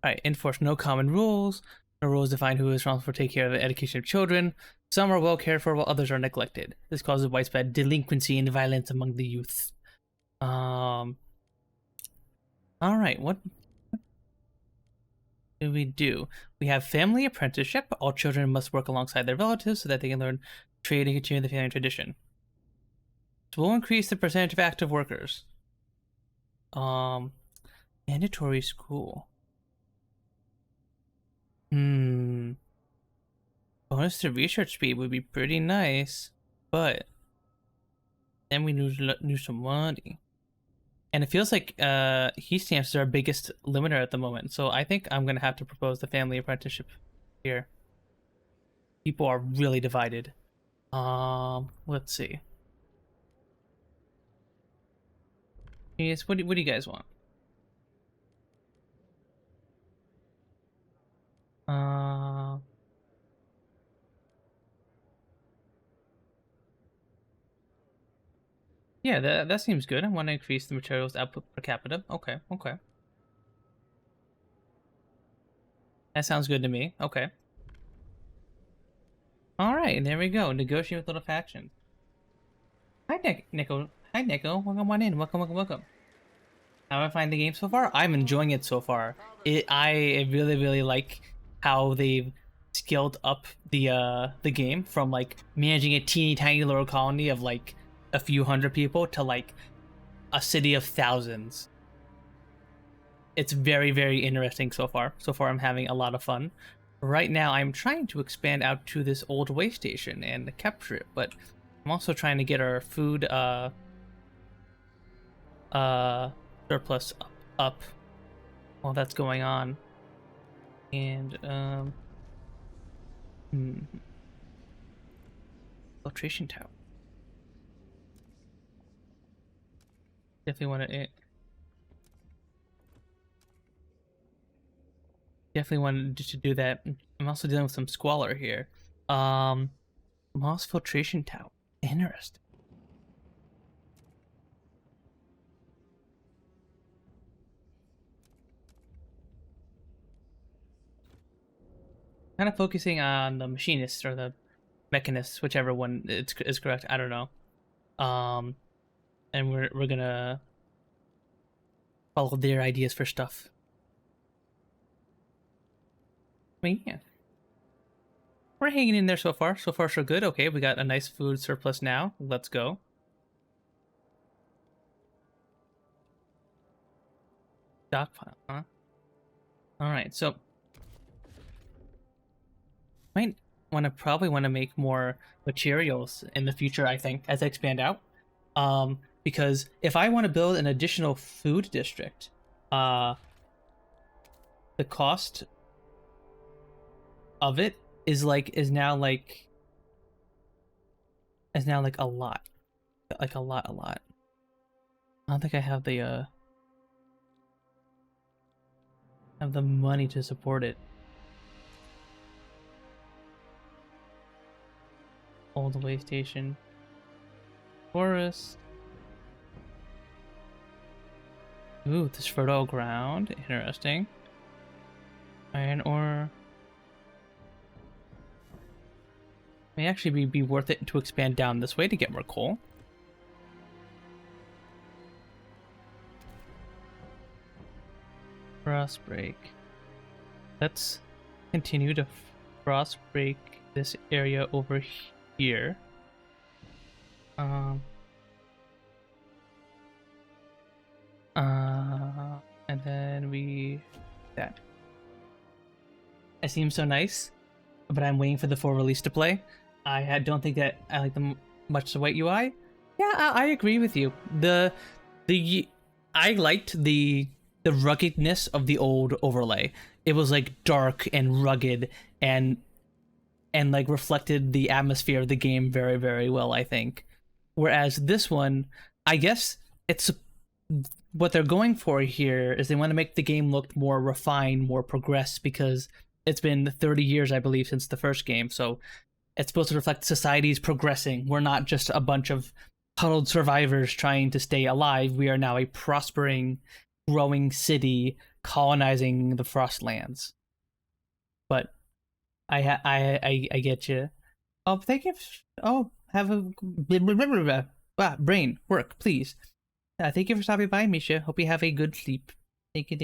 Alright, enforce no common rules. No rules define who is responsible for taking care of the education of children. Some are well cared for while others are neglected. This causes widespread delinquency and violence among the youth. Alright, what do we do? We have family apprenticeship. All children must work alongside their relatives so that they can learn trade and continue the family tradition. So we'll increase the percentage of active workers. Mandatory school. Bonus to research speed would be pretty nice, but then we lose some money. And it feels like heat stamps is our biggest limiter at the moment, so I think I'm gonna have to propose the family apprenticeship here. People are really divided. Let's see. Yes, what do you guys want? Yeah, that seems good. I want to increase the materials output per capita. Okay, okay. That sounds good to me. Okay. All right, and there we go. Negotiate with little factions. Hi, Nico. Hi, Nico. Welcome on in. Welcome, welcome, welcome. How do I find the game so far? I'm enjoying it so far. I really, really like how they've scaled up the game from like managing a teeny tiny little colony of like a few hundred people to like a city of thousands. It's very, very interesting so far. So far, I'm having a lot of fun. Right now, I'm trying to expand out to this old way station and capture it, but I'm also trying to get our food surplus up while that's going on. And filtration tower. Definitely want to to do that. I'm also dealing with some squalor here. Moss filtration tower. Interesting. Kind of focusing on the machinists or the mechanists, whichever one is correct. I don't know. And we're gonna follow their ideas for stuff. I mean, yeah. We're hanging in there so far. So far, so good. Okay, we got a nice food surplus now. Let's go. Stockpile, huh? Alright, so might probably want to make more materials in the future, I think, as I expand out. Because if I want to build an additional food district, uh the cost of it is now like a lot. Like a lot. I don't think I have the money to support it. Old way station. Forest. Ooh, this fertile ground. Interesting. Iron ore. May actually be worth it to expand down this way to get more coal. Frost break. Let's continue to frost break this area over here. And then that. It seems so nice, but I'm waiting for the full release to play. Don't think that I like the much the white UI. Yeah, I agree with you. I liked the ruggedness of the old overlay. It was like dark and rugged and like reflected the atmosphere of the game very, very well, I think. Whereas this one, I guess it's what they're going for here is they want to make the game look more refined, more progressed, because it's been 30 years, I believe, since the first game. So it's supposed to reflect society's progressing. We're not just a bunch of huddled survivors trying to stay alive. We are now a prospering, growing city colonizing the Frostlands. But I get you. Oh, thank you. Oh, have a brain work, please. Thank you for stopping by, Misha. Hope you have a good sleep. Thank you.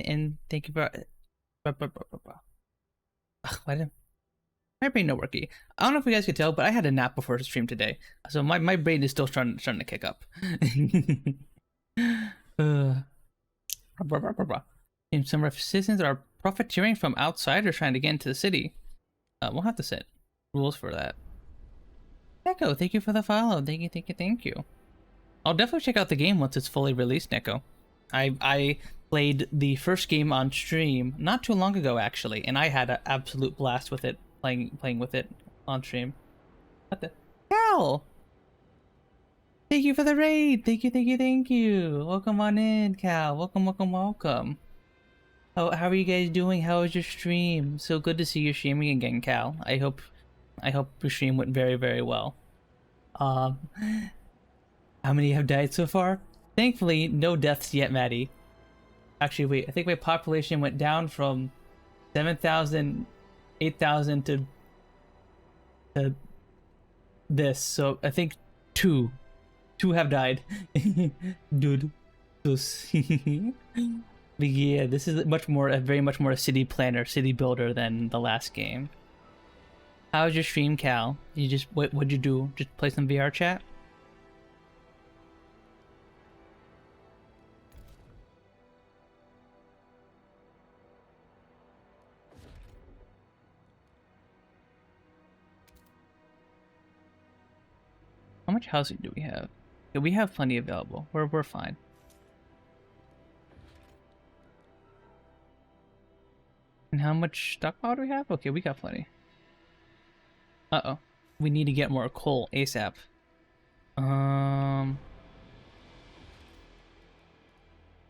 And thank you for. Why did my brain no worky? I don't know if you guys could tell, but I had a nap before the stream today, so my brain is still starting to kick up. Some citizens are profiteering from outsiders trying to get into the city. We'll have to set rules for that. Neko, thank you for the follow. Thank you. I'll definitely check out the game once it's fully released, Neko. I played the first game on stream not too long ago, actually, and I had an absolute blast with it, playing with it on stream. What the hell? Thank you for the raid. Thank you. Welcome on in, Cal. Welcome. How are you guys doing? How was your stream? So good to see you streaming again, Cal. I hope your stream went very, very well. How many have died so far? Thankfully, no deaths yet, Maddie. Actually, wait, I think my population went down from 7,000, 8,000 to this, so I think two have died. Dude. But yeah, this is very much more a city planner, city builder than the last game. How was your stream, Cal? What'd you do? Just play some VR chat? How much housing do we have? Yeah, we have plenty available. We're fine. And how much stockpile do we have? Okay, we got plenty. Uh-oh. We need to get more coal ASAP.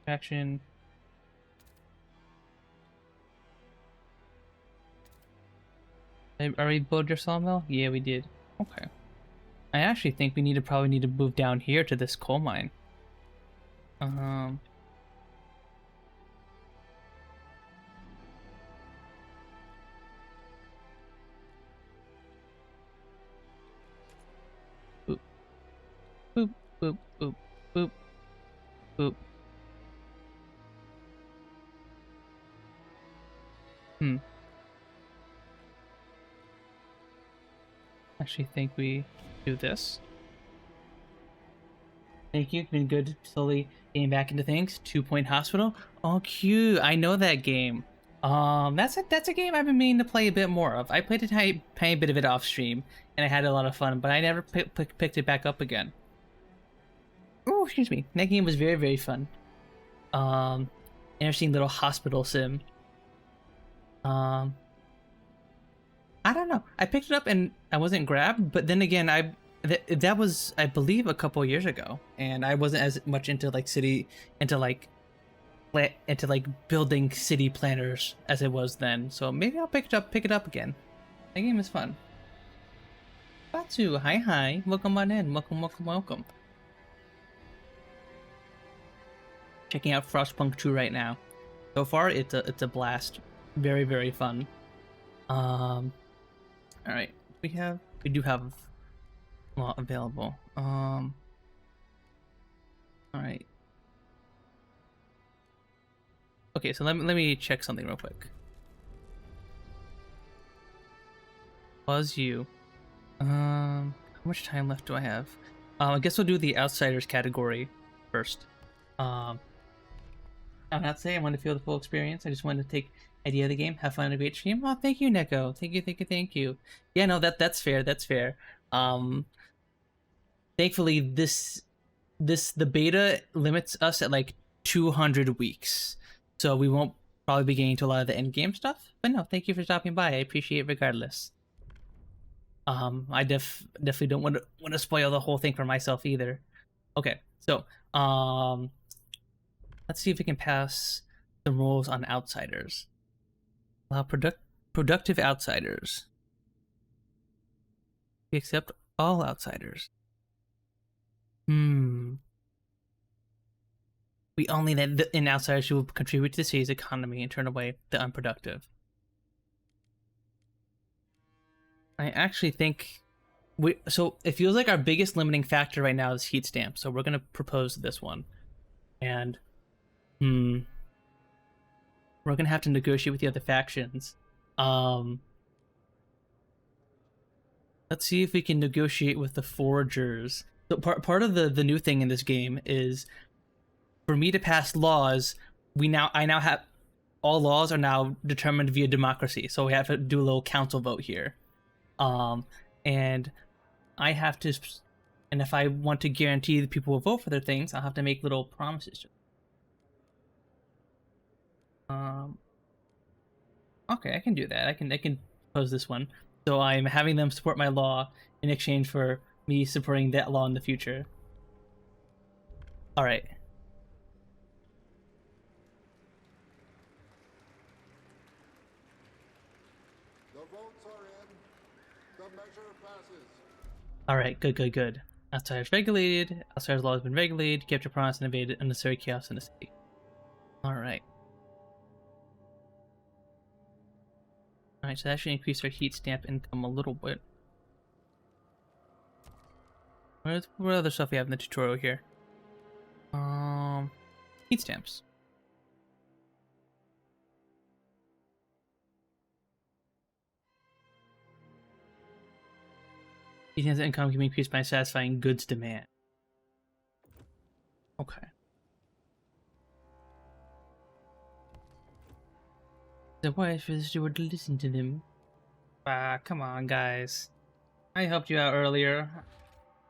Action. Are we build your sawmill? Yeah, we did. Okay. I actually think we probably need to move down here to this coal mine. Boop. Boop, boop, boop, boop, boop. Actually think we do this. Thank you. It's been good slowly getting back into things. 2 Point Hospital. Oh, cute. I know that game. That's a game I've been meaning to play a bit more of. I played a tiny bit of it off stream, and I had a lot of fun, but I never picked it back up again. Oh, excuse me. That game was very, very fun. Interesting little hospital sim. Um, I don't know. I picked it up and I wasn't grabbed, but then again, that was, I believe, a couple years ago, and I wasn't as much into like city, into like into like building city planners as it was then. So maybe I'll pick it up again. That game is fun. Batu, hi, welcome on in, welcome. Checking out Frostpunk 2 right now. So far, it's a blast. Very, very fun. All right, we do have a lot available. All right. Okay, so let me check something real quick. Was you? How much time left do I have? I guess we'll do the outsiders category first. I'm not saying I want to feel the full experience. I just wanted to take idea of the game, have fun, and a great stream. Oh, thank you, Neko. Thank you. Yeah, no, that's fair. That's fair. Thankfully, the beta limits us at like 200 weeks, so we won't probably be getting to a lot of the end game stuff. But no, thank you for stopping by. I appreciate it regardless. I definitely don't want to spoil the whole thing for myself either. Okay, so let's see if we can pass the rules on outsiders. Allow productive outsiders. We accept all outsiders. We only let in outsiders who will contribute to the city's economy and turn away the unproductive. I actually think so it feels like our biggest limiting factor right now is heat stamp, so we're gonna propose this one. And we're gonna have to negotiate with the other factions. Let's see if we can negotiate with the foragers. So part of the new thing in this game is for me to pass laws, I now have all laws are now determined via democracy. So we have to do a little council vote here. And I have to, and if I want to guarantee that people will vote for their things, I'll have to make little promises. Okay, I can do that. I can propose this one. So I'm having them support my law in exchange for me supporting that law in the future. All right. The votes are in. The measure passes. All right. Good. Outsiders regulated. Outsiders law has been regulated. Kept your promise and evaded unnecessary chaos in the city. All right. Alright, so that should increase our heat stamp income a little bit. What other stuff we have in the tutorial here? Heat stamps. Heat stamps income can be increased by satisfying goods demand. Okay. The wise for the steward to listen to them. Ah, come on, guys. I helped you out earlier.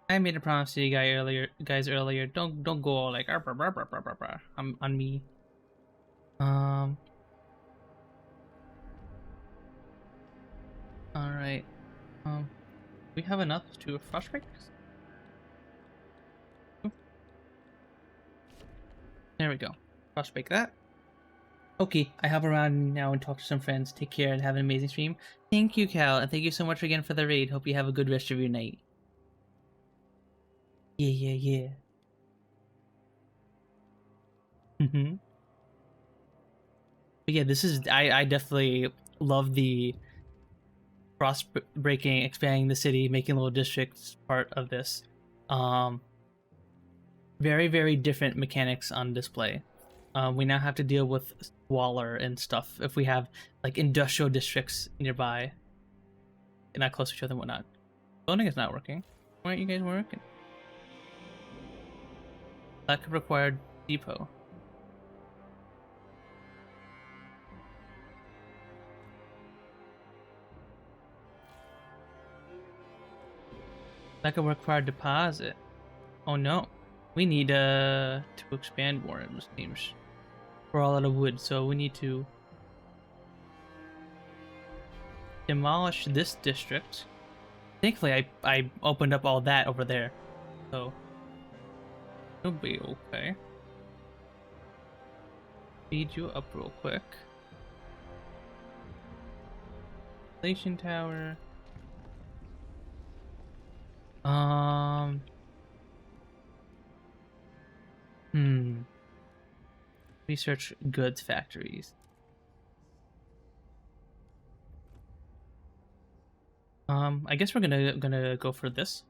I made a promise to you guys earlier. Don't go all like on me. All right. We have enough to frustrate us. There we go. Frostbreak that. Okay, I hop around now and talk to some friends. Take care and have an amazing stream. Thank you, Cal, and thank you so much again for the raid. Hope you have a good rest of your night. Yeah. But yeah, this is I definitely love the cross breaking, expanding the city, making little districts part of this. Very, very different mechanics on display. We now have to deal with squalor and stuff if we have like industrial districts nearby and not close to each other and whatnot. Voting is not working. Why aren't you guys working? Lack of required depot. Lack of required deposit. Oh no. We need to expand more, it seems. We're all out of wood, so we need to demolish this district. Thankfully, I opened up all that over there, so it'll be okay. Speed you up real quick. Station tower. Research goods factories. I guess we're gonna go for this,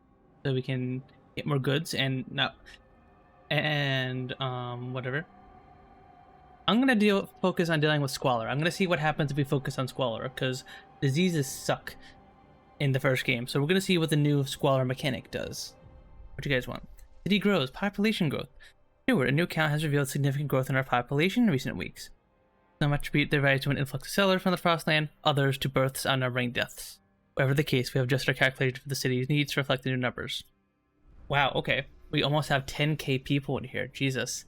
so we can get more goods and not whatever. I'm gonna focus on dealing with squalor. I'm gonna see what happens if we focus on squalor, because diseases suck in the first game. So we're gonna see what the new squalor mechanic does. What do you guys want? City grows, population growth. Sure, a new count has revealed significant growth in our population in recent weeks. Some attribute their value to an influx of settlers from the Frostland, others to births and unnamed deaths. Whatever the case, we have adjusted our calculation for the city's needs to reflect the new numbers. Wow, okay. We almost have 10k people in here. Jesus.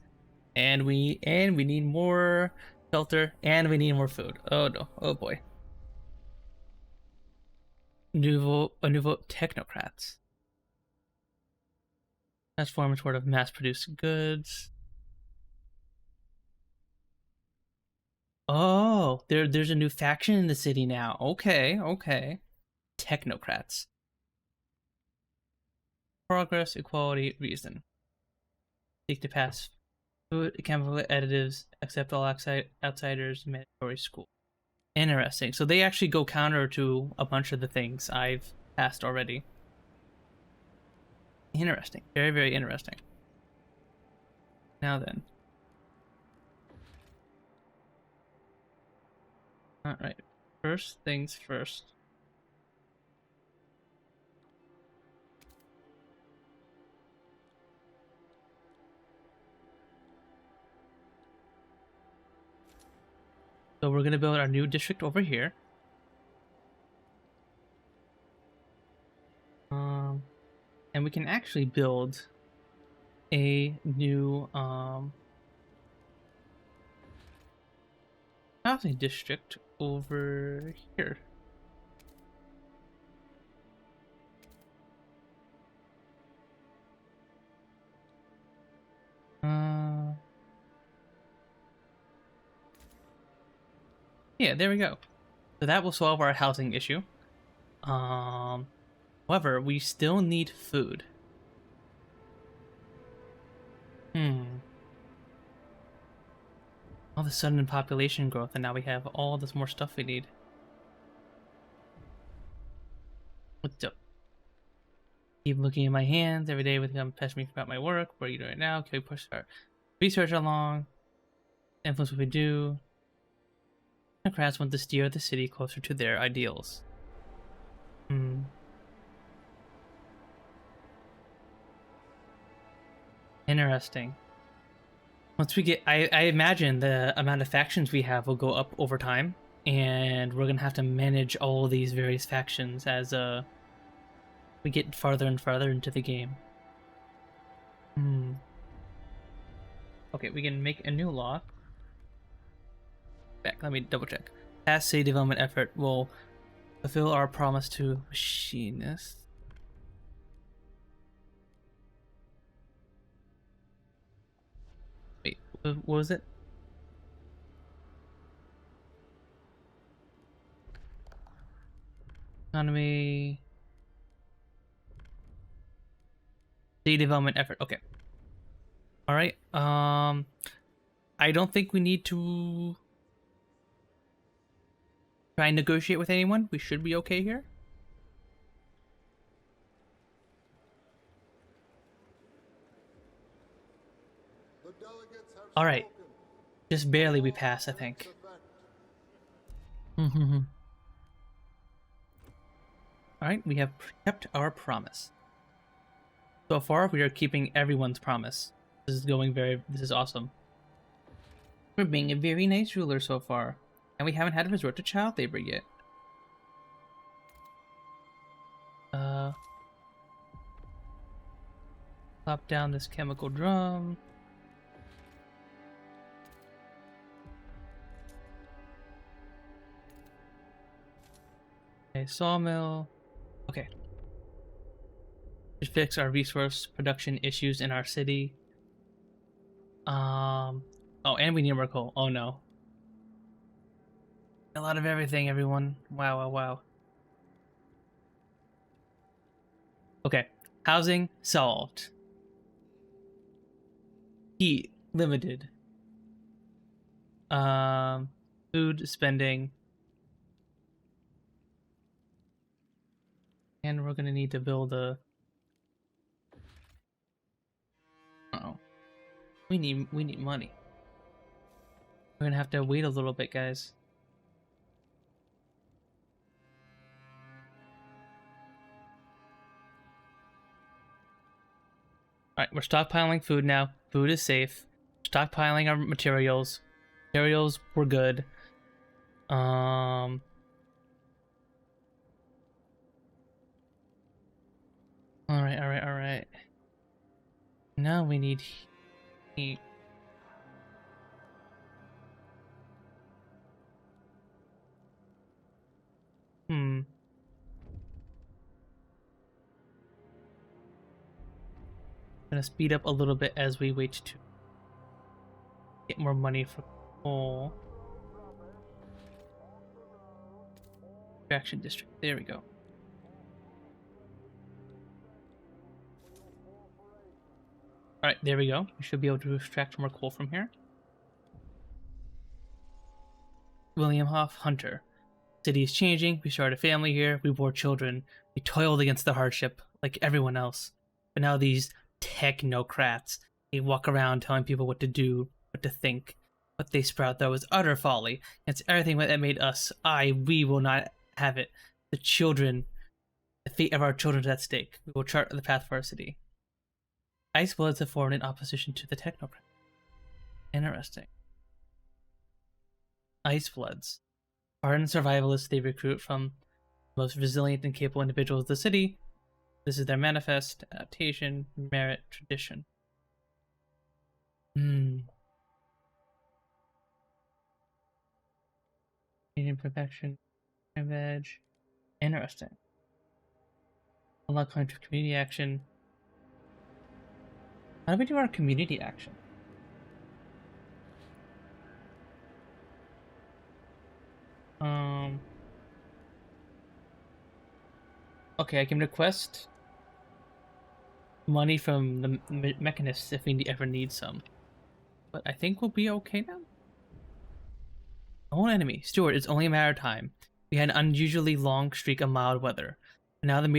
And we need more shelter, and we need more food. Oh no. Oh boy. Nouveau technocrats. Transform toward of mass-produced goods. Oh, there's a new faction in the city now. Okay, okay. Technocrats. Progress, equality, reason. Seek to pass food, chemical additives, accept all outsiders, mandatory school. Interesting. So they actually go counter to a bunch of the things I've passed already. Interesting. Very, very interesting. Now then. Alright. First things first. So we're going to build our new district over here. And we can actually build a new housing district over here. Yeah, there we go. So that will solve our housing issue. However, we still need food. All of a sudden population growth, and now we have all this more stuff we need. What's up? Keep looking at my hands every day with them pestering me about my work. What are you doing right now? Can we push our research along? Influence what we do. Democrats want to steer the city closer to their ideals. Interesting. Once we get, I imagine the amount of factions we have will go up over time, and we're gonna have to manage all these various factions as we get farther and farther into the game. Okay, we can make a new law. Back, let me double check. Past city development effort will fulfill our promise to machinists. Wait, what was it? Economy. City development effort. Okay. All right. I don't think we need to try and negotiate with anyone. We should be okay here. All right. Just barely we pass, I think. All right, we have kept our promise. So far, we are keeping everyone's promise. This is awesome. We're being a very nice ruler so far, and we haven't had to resort to child labor yet. Plop down this chemical drum. Okay, sawmill. Okay. To fix our resource production issues in our city. Oh, and we need more coal. Oh no. A lot of everything, everyone. Wow, wow, wow. Okay. Housing solved. Heat limited. Food spending. And we're gonna need to build a. Uh-oh. We need money. We're gonna have to wait a little bit, guys. Alright, we're stockpiling food now. Food is safe. Stockpiling our materials. Materials were good. Alright, alright. Now we need heat. Gonna speed up a little bit as we wait to get more money for coal. Extraction district. There we go. Alright, there we go. We should be able to extract more coal from here. William Hoff, Hunter. City is changing. We started a family here. We bore children. We toiled against the hardship like everyone else. But now these technocrats, they walk around telling people what to do, what to think. What they sprout, though, is utter folly. It's everything that made us. We will not have it. The children, the fate of our children is at stake. We will chart the path for our city. Ice Bloods have formed in opposition to the technocrats. Interesting. Ice Bloods. Ardent survivalists they recruit from the most resilient and capable individuals of the city. This is their manifest, adaptation, merit, tradition. Perfection, edge. Interesting. Unlock country community action. How do we do our community action? Okay, I can request money from the mechanists if we ever need some. But I think we'll be okay now. Own enemy. Stuart, it's only a matter of time. We had an unusually long streak of mild weather. And now the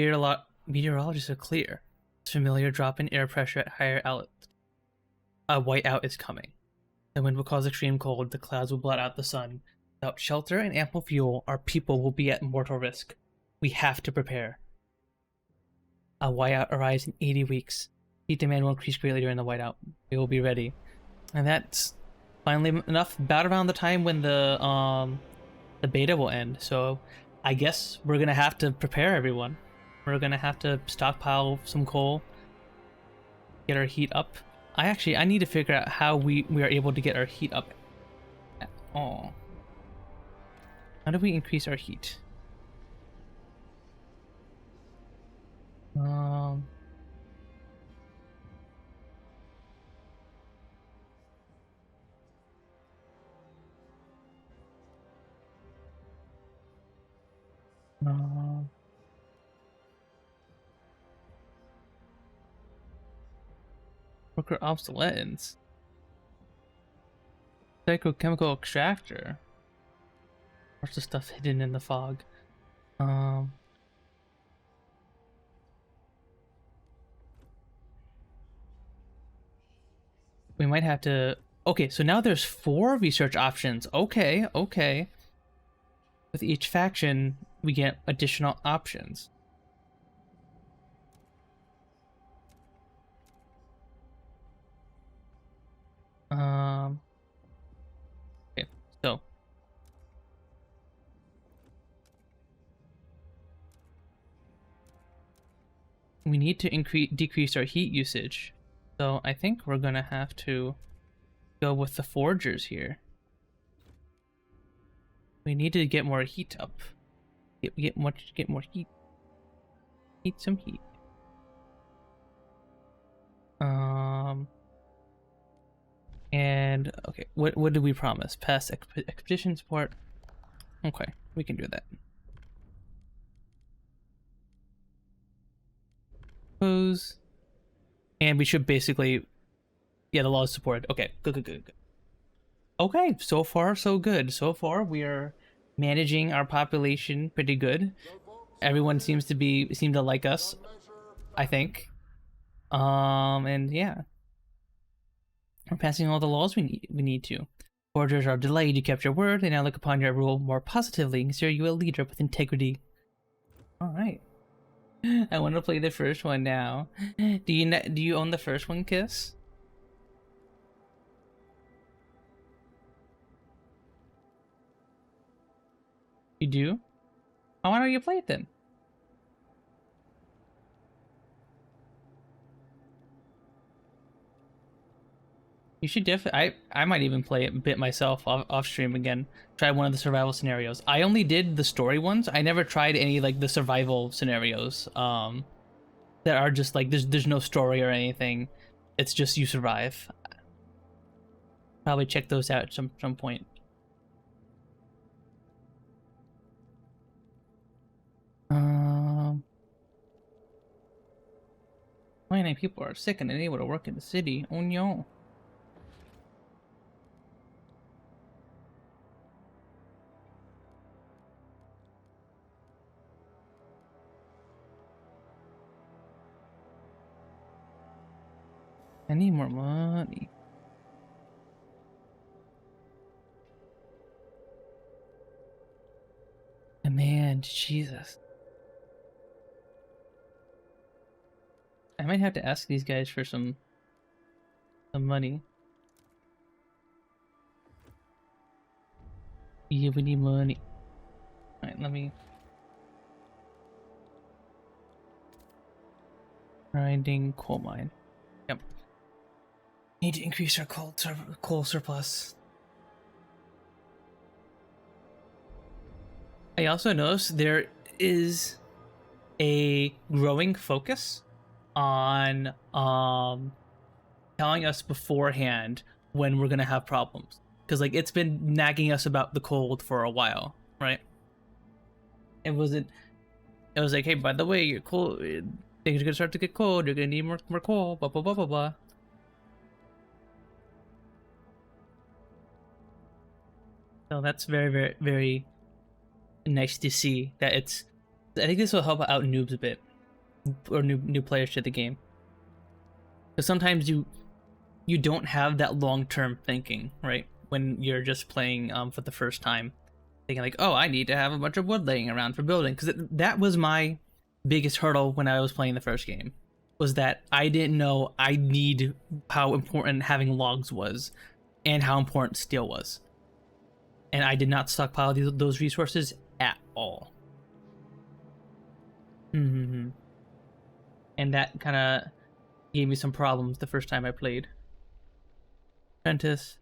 meteorologists are clear. It's familiar drop in air pressure at higher altitudes. A whiteout is coming. The wind will cause extreme cold. The clouds will blot out the sun. Without shelter and ample fuel, our people will be at mortal risk. We have to prepare. A whiteout arrives in 80 weeks. Heat demand will increase greatly during the whiteout. We will be ready. And that's finally enough. About around the time when the beta will end. So I guess we're gonna have to prepare everyone. We're gonna have to stockpile some coal. Get our heat up. I need to figure out how we are able to get our heat up. Oh. How do we increase our heat? Worker obsolescence. Psychochemical extractor. What's the stuff hidden in the fog? We might have to. Okay, so now there's 4 research options. Okay. With each faction, we get additional options. Okay, so we need to decrease our heat usage. So I think we're gonna have to go with the forgers here. We need to get more heat up. Get more heat. Heat some heat. And okay, what did we promise? Past expedition support. Okay, we can do that. Pose. And we should basically, yeah, the law is supported. Okay, good. Okay, so far so good. So far we are managing our population pretty good. The votes Everyone seems to like us, the measure I passes. think. And yeah, we're passing all the laws we need to. Forgers are delighted you kept your word and now look upon your rule more positively and consider you a leader with integrity. All right. I want to play the first one now. Do you own the first one, Kiss? You do? Oh, why don't you play it then? You should definitely. I might even play it a bit myself off stream again. Try one of the survival scenarios. I only did the story ones. I never tried any like the survival scenarios. That are just like there's no story or anything. It's just you survive. Probably check those out at some point. Um, 29 people are sick and unable to work in the city. Oh no. I need more money. Man, Jesus. I might have to ask these guys for some money. Yeah, we need money. Alright, let me... Grinding coal mine. Yep. Need to increase our coal surplus. I also noticed there is a growing focus on telling us beforehand when we're gonna have problems, because like it's been nagging us about the cold for a while, right? It wasn't. It was like, hey, by the way, you're cold. Things are gonna start to get cold. You're gonna need more coal. Blah blah blah blah blah. So that's very nice to see that it's. I think this will help out noobs a bit, or new players to the game, because sometimes you don't have that long-term thinking, right? When you're just playing for the first time, thinking like, oh, I need to have a bunch of wood laying around for building, because that was my biggest hurdle when I was playing the first game, was that I didn't know I need how important having logs was and how important steel was, and I did not stockpile those resources at all. Mm-hmm. And that kind of gave me some problems the first time I played. Apprentice.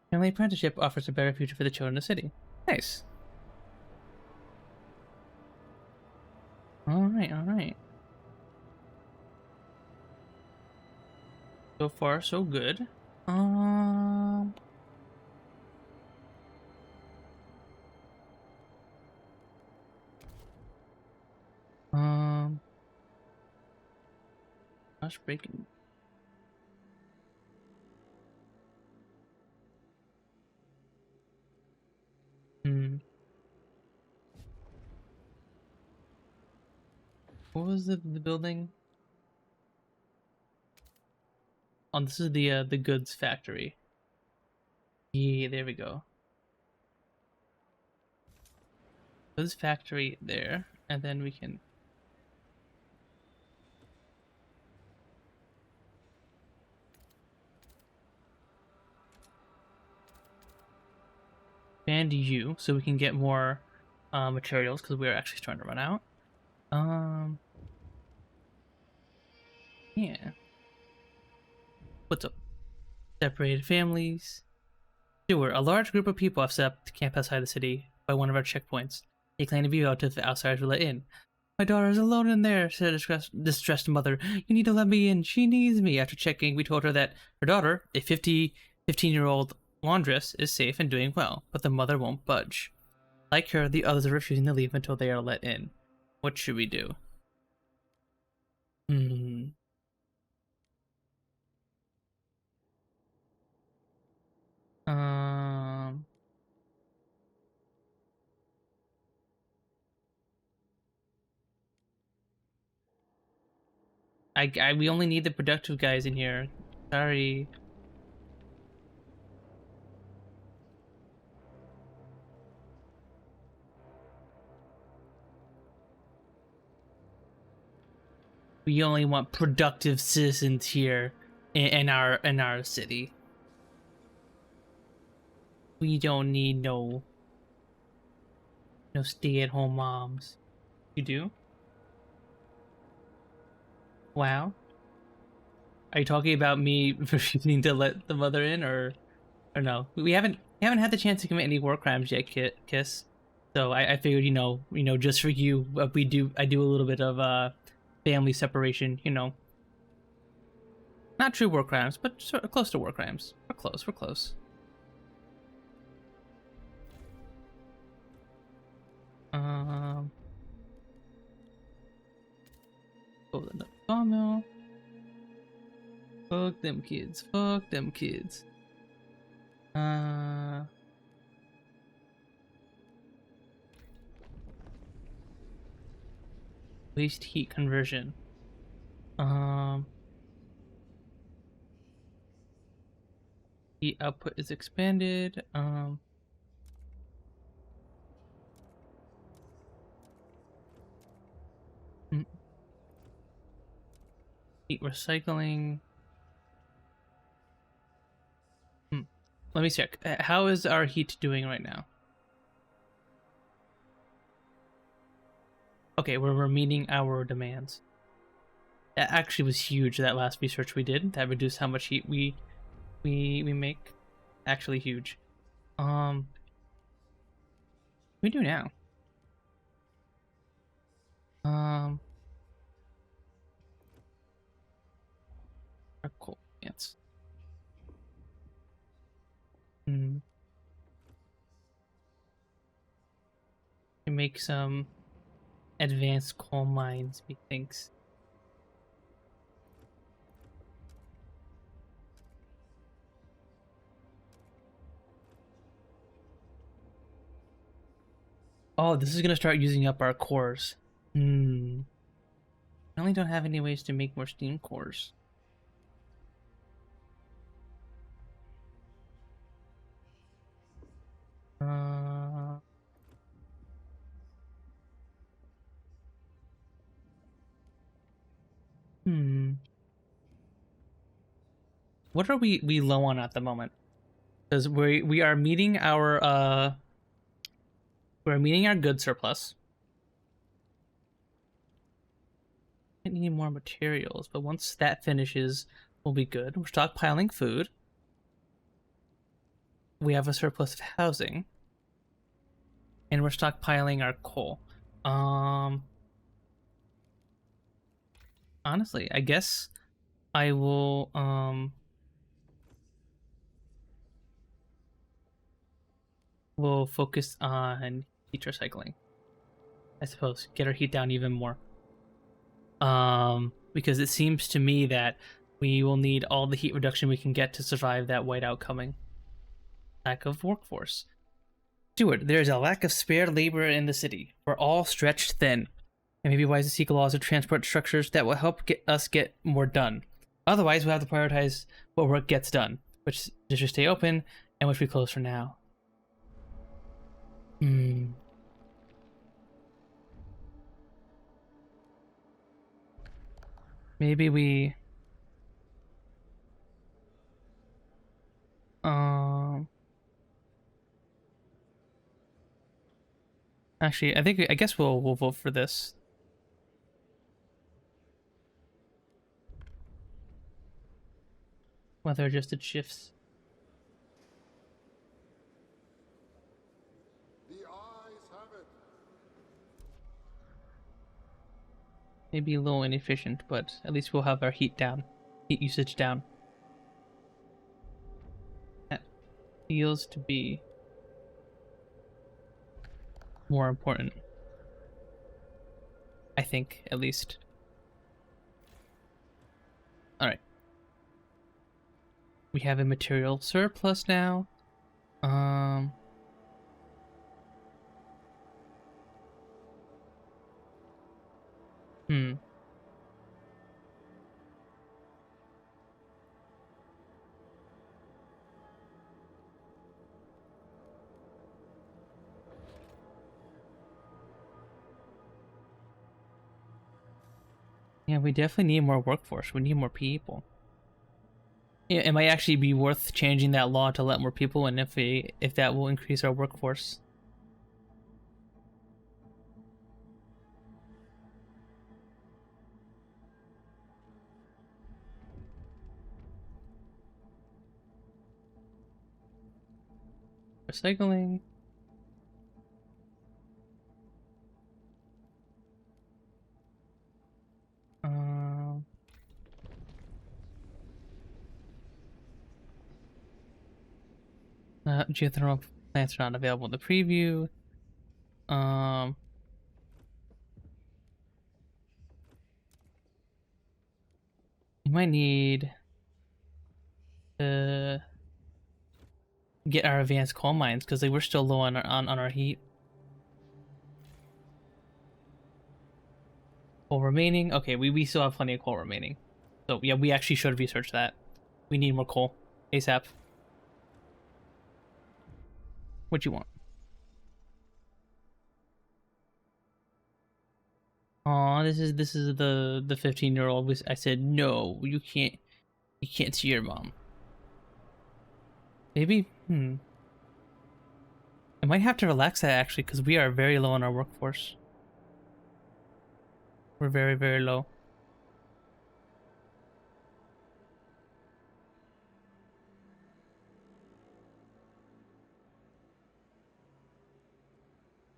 Family apprenticeship offers a better future for the children of the city. Nice. Alright. So far, so good. Um... Um... Gosh, breaking. Hmm. What was the building? Oh, this is the goods factory. Yeah, there we go. Goods factory there, and then we can. Expand you so we can get more materials, because we're actually starting to run out. Um, Yeah. What's up? Separated families. Sure, a large group of people have set up to camp outside the city by one of our checkpoints. They claim to be relative the outsiders were let in. My daughter is alone in there, said a distressed mother. You need to let me in. She needs me. After checking, we told her that her daughter, a 15-year-old laundress, is safe and doing well, but the mother won't budge. Like her, the others are refusing to leave until they are let in. What should we do? Hmm. Um. We only need the productive guys in here. Sorry. We only want productive citizens here in our city. We don't need no stay-at-home moms. You do? Wow. Are you talking about me refusing to let the mother in, or no? We haven't had the chance to commit any war crimes yet, Kiss. So I figured just for you, I do a little bit of family separation. Not true war crimes, but sort of close to war crimes. We're close. We're close. Um. Go to the sawmill. Fuck them kids. Fuck them kids. Waste heat conversion. Um, heat output is expanded. Mm, heat recycling. Let me check. How is our heat doing right now? Okay, we're meeting our demands. That actually was huge. That last research we did that reduced how much heat we make. Actually huge. What do we do now? Um, our coal plants. Hmm. We make some advanced coal mines. Methinks. Oh, this is gonna start using up our cores. Hmm. I only don't have any ways to make more steam cores. Uh, hmm. What are we low on at the moment? Because we are meeting our we're meeting our good surplus. I need more materials, but once that finishes, we'll be good. We're stockpiling food. We have a surplus of housing, and we're stockpiling our coal. Um, Honestly, I guess I will focus on heat recycling. I suppose get our heat down even more. Because it seems to me that we will need all the heat reduction we can get to survive that whiteout coming. Lack of workforce. Steward, there is a lack of spare labor in the city. We're all stretched thin. It may be wise to seek laws or transport structures that will help us get more done. Otherwise, we'll have to prioritize what work gets done, which should stay open and which we close for now. Hmm. Maybe we um actually I guess we'll vote for this. Weather adjusted shifts. The eyes have it. Maybe a little inefficient, but at least we'll have our heat usage down. That feels to be more important. I think, at least. Alright. We have a material surplus now. Hmm. Yeah, we definitely need more workforce. We need more people. Yeah, it might actually be worth changing that law to let more people in if that will increase our workforce. Recycling. Um, Geothermal plants are not available in the preview. Um, we might need to get our advanced coal mines because we're still low on our heat. Coal remaining. Okay, we still have plenty of coal remaining. So yeah, we actually should research that. We need more coal ASAP. What you want? Aw, this is the 15-year-old. I said no, you can't see your mom. Maybe I might have to relax that actually because we are very low on our workforce. We're very low.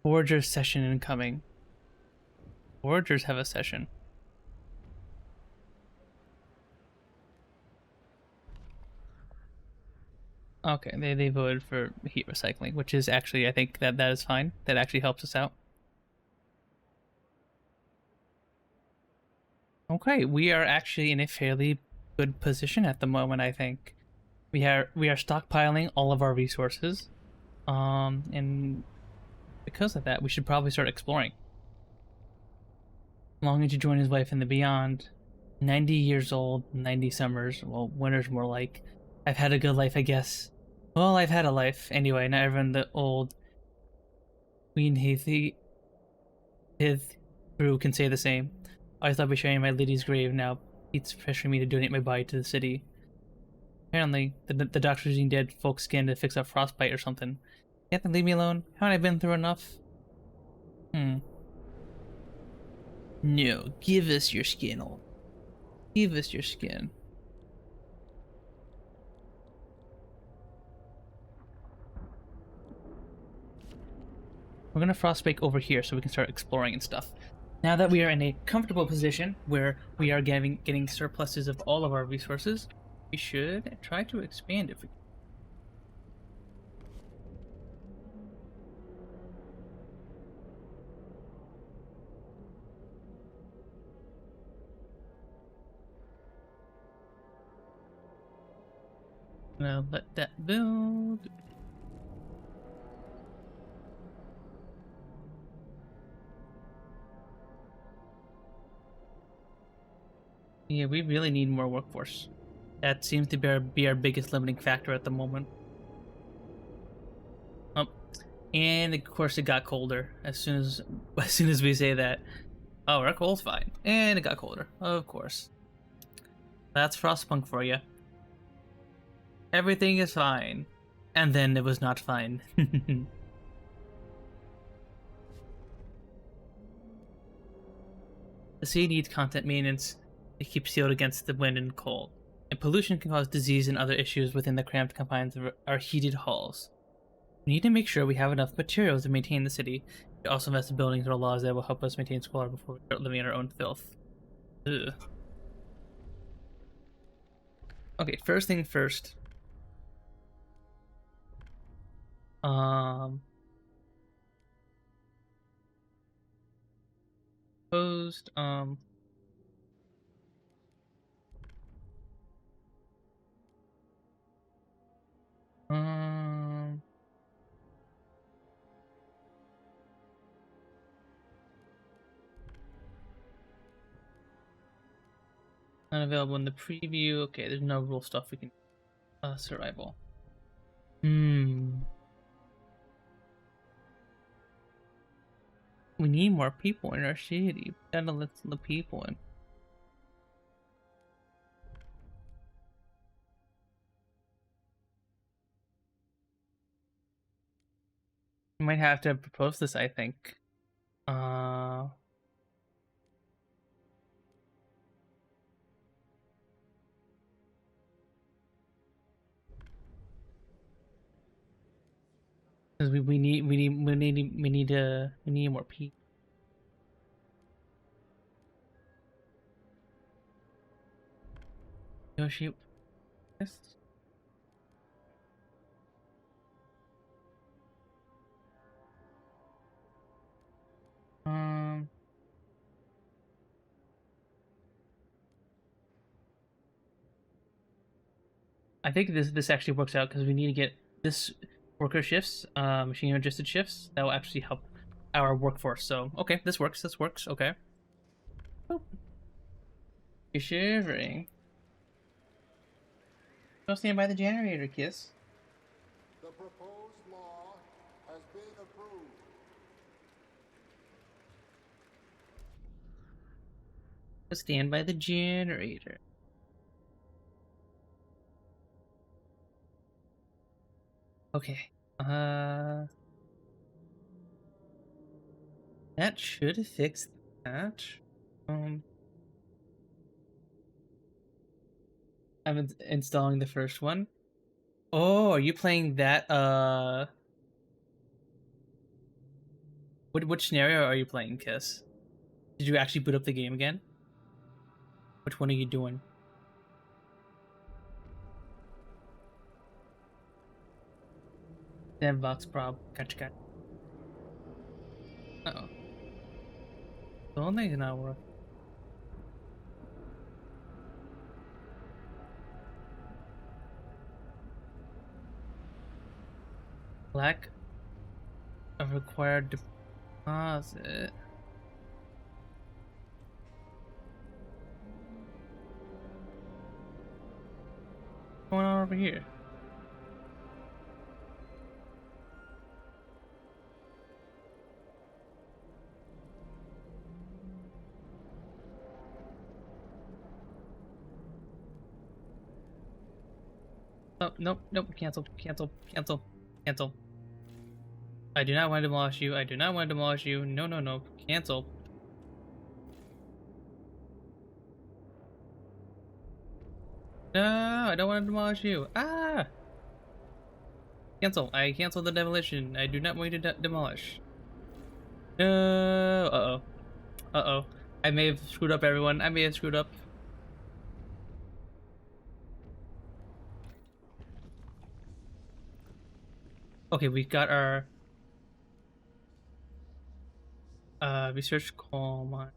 Forager session incoming. Foragers have a session. Okay, they voted for heat recycling, which is actually I think that is fine. That actually helps us out. Okay, we are actually in a fairly good position at the moment, I think. We are stockpiling all of our resources. And because of that, we should probably start exploring. Longing to join his wife in the beyond. 90 years old, 90 summers. Well, winter's more like. I've had a good life, I guess. Well, I've had a life. Anyway, not everyone the old Queen Hith crew can say the same. I thought I'd be sharing my lady's grave now. It's pressuring me to donate my body to the city. Apparently, the doctor's using dead folks' skin to fix up frostbite or something. Can't they leave me alone? Haven't I been through enough? No, give us your skin, old. Give us your skin. We're gonna frostbake over here so we can start exploring and stuff. Now that we are in a comfortable position where we are getting surpluses of all of our resources, we should try to expand if we can. Now let that build. Yeah, we really need more workforce. That seems to be our biggest limiting factor at the moment. Oh, and of course it got colder as soon as we say that. Oh, our coal's fine, and it got colder. Of course, that's Frostpunk for you. Everything is fine, and then it was not fine. The sea needs constant maintenance to keep sealed against the wind and cold. And pollution can cause disease and other issues within the cramped confines of our heated halls. We need to make sure we have enough materials to maintain the city. We also invest in buildings or laws that will help us maintain squalor before we start living in our own filth. Ugh. Okay, first thing first. Um, Posed. Um, Unavailable in the preview. Okay, there's no rule stuff we can. Survival. We need more people in our city. We gotta let the people in. We might have to propose this, I think. Uh, because we need more people. Negotiate this. Um, I think this actually works out because we need to get this worker shifts, machine adjusted shifts that will actually help our workforce. So okay, this works. This works. Okay. Oh, you're shivering. Don't stand by the generator, kiss. The proposed law has been approved. Stand by the generator. Okay. That should fix that. I'm installing the first one. Oh, are you playing that? Which scenario are you playing, Kiss? Did you actually boot up the game again? Which one are you doing? Sandbox prob. Gotcha. Uh-oh. The only thing's not working. Lack of required deposit. What's going on over here? Oh, nope, cancel. I do not want to demolish you. No. Cancel. No, I don't want to demolish you. Ah! Cancel. I cancel the demolition. I do not want you to demolish. No. Uh-oh. I may have screwed up, everyone. I may have screwed up. Okay, we got our research call mine.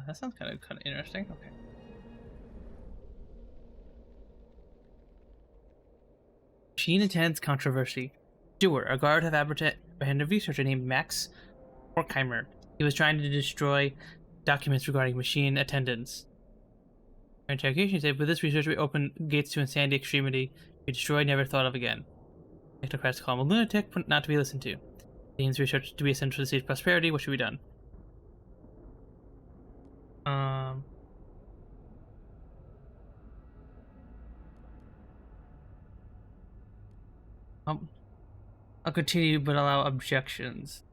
That sounds kind of interesting. Okay. Machine attends controversy. Stewart, a guard, have apprehended a researcher named Max Horkheimer. He was trying to destroy documents regarding machine attendance. Our interrogation said, with this research, we open gates to insanity extremity. We destroy, never thought of again. Technocrats call him a lunatic, not to be listened to. Dean's research to be essential to state prosperity. What should be done? I'll continue, but allow objections.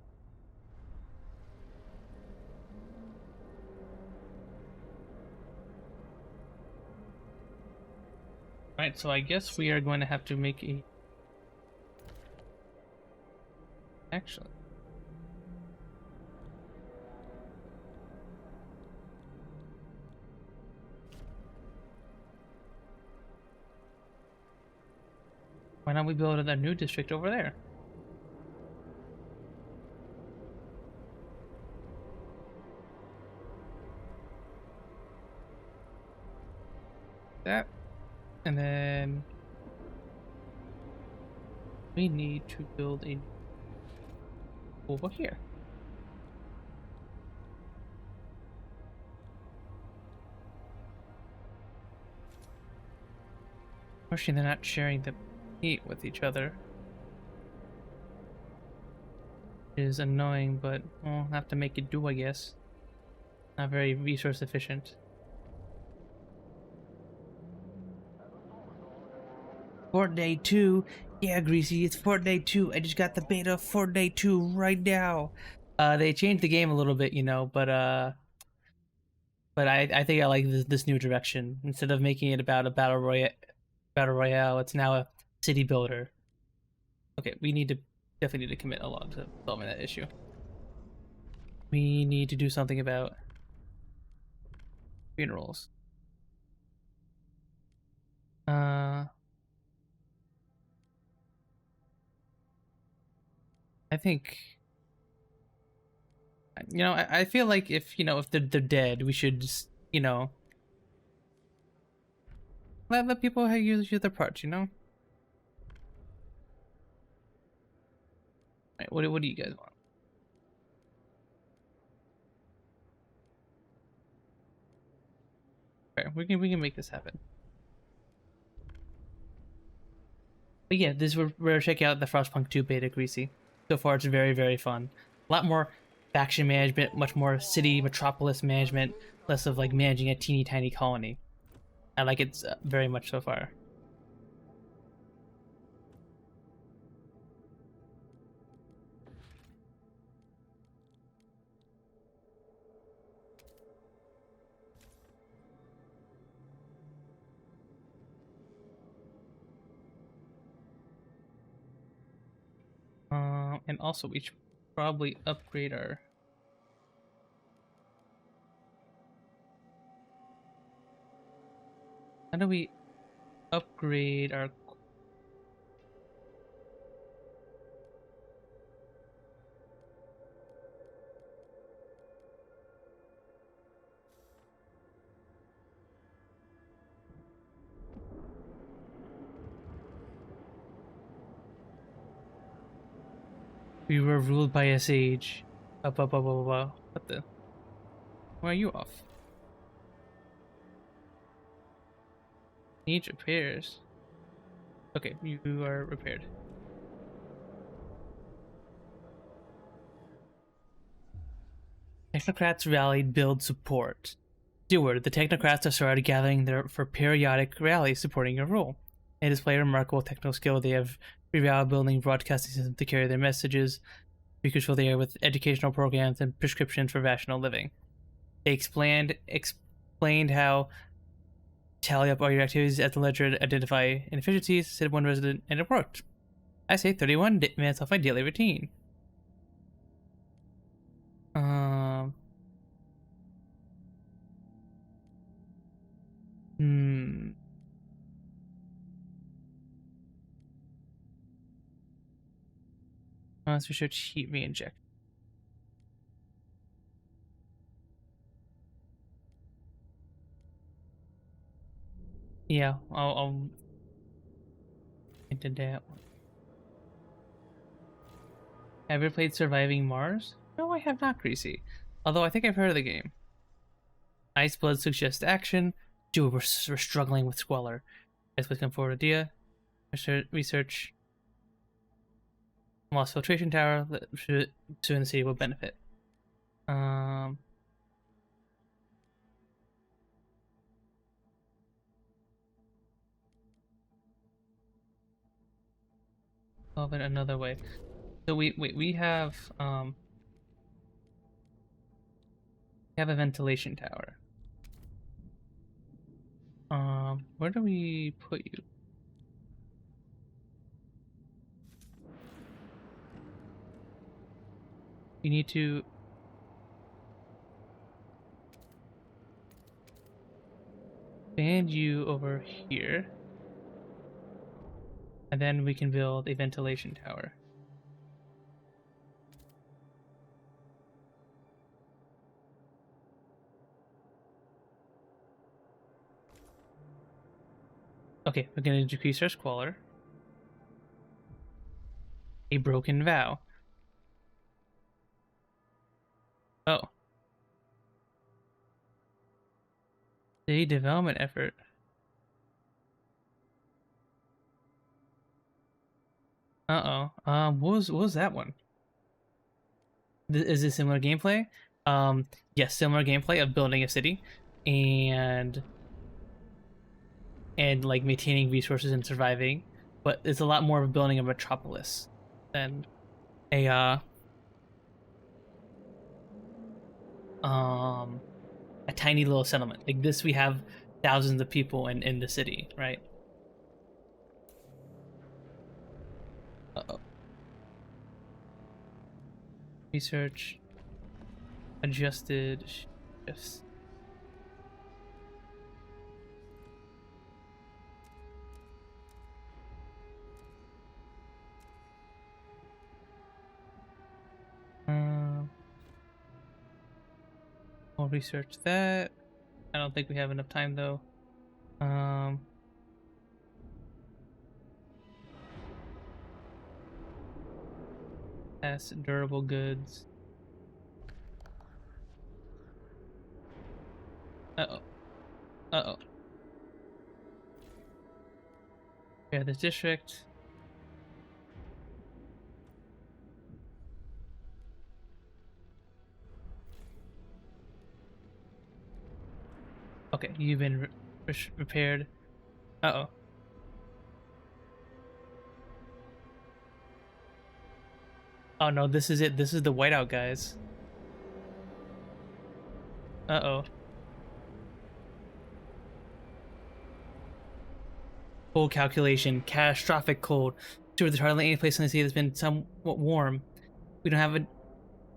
Alright, so I guess we are going to have to make a... Actually... Why not we build a new district over there? That. And then... we need to build a... over here. Unfortunately, they're not sharing the heat with each other. It is annoying, but we'll have to make it do, I guess. Not very resource efficient. Fortnite 2? Yeah, Greasy, it's Fortnite 2. I just got the beta of Fortnite 2 right now. They changed the game a little bit, you know, but I think I like this new direction. Instead of making it about a battle royale, it's now a city builder. Okay, we definitely need to commit a lot to solving that issue. We need to do something about funerals. I think, you know, I feel like if they're dead, we should just, let people use their parts, you know. Right, what do you guys want? Okay, we can make this happen. But yeah, we're checking out the Frostpunk 2 beta, Greasy. So far, it's very, very fun. A lot more faction management, much more city metropolis management, less of like managing a teeny tiny colony. I like it very much so far. And also we should probably upgrade our... How do we upgrade our... We were ruled by a sage. What the? Why are you off? Needs repairs. Okay, you are repaired. Technocrats rallied, build support. Steward, the technocrats have started gathering there for periodic rallies supporting your rule. They display remarkable technical skill. They have pre-rally building broadcasting system to carry their messages. Speakers fill the air with educational programs and prescriptions for rational living. They explained how tally up all your activities at the ledger, identify inefficiencies, said one resident, and it worked. I say 31 minutes off my daily routine. Let's research heat re-inject. Yeah, I'll into that one. Have you played Surviving Mars? No, I have not, Greasy. Although I think I've heard of the game. Ice Blood suggests action. Dude, we're struggling with Squalor. Ice Blood come forward idea. Research. Lost filtration tower that should in the city will benefit. Um, solve it another way. So we have a ventilation tower. Where do we put you? You need to expand you over here. And then we can build a ventilation tower. Okay, we're gonna decrease our squalor. A broken vow. Oh. City development effort. Uh-oh. What was that one? Is this similar gameplay? Yes, similar gameplay of building a city and like maintaining resources and surviving, but it's a lot more of building a metropolis than a a tiny little settlement. Like this we have thousands of people in the city, right? Uh-oh. Research adjusted shifts. We'll research that. I don't think we have enough time though. Pass durable goods. Uh-oh. Uh-oh. Yeah, this district. Okay, you've been repaired. Uh-oh. Oh no, this is it. This is the whiteout guys. Uh-oh. Cold calculation. Catastrophic cold. Towards hardly any place in the city that's been somewhat warm. We don't have a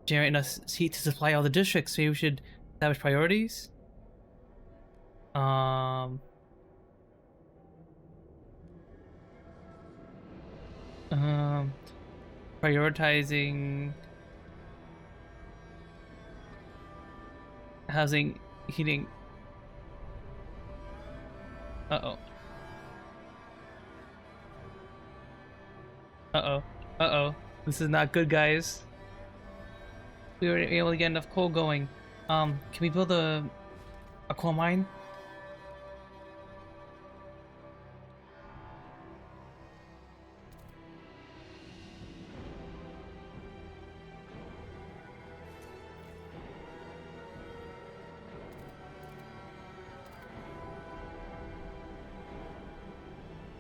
generate enough heat to supply all the districts, so we should establish priorities. Um, Prioritizing housing, heating. Uh-oh. Uh-oh. Uh-oh. This is not good, guys. We were able to get enough coal going. Can we build a coal mine?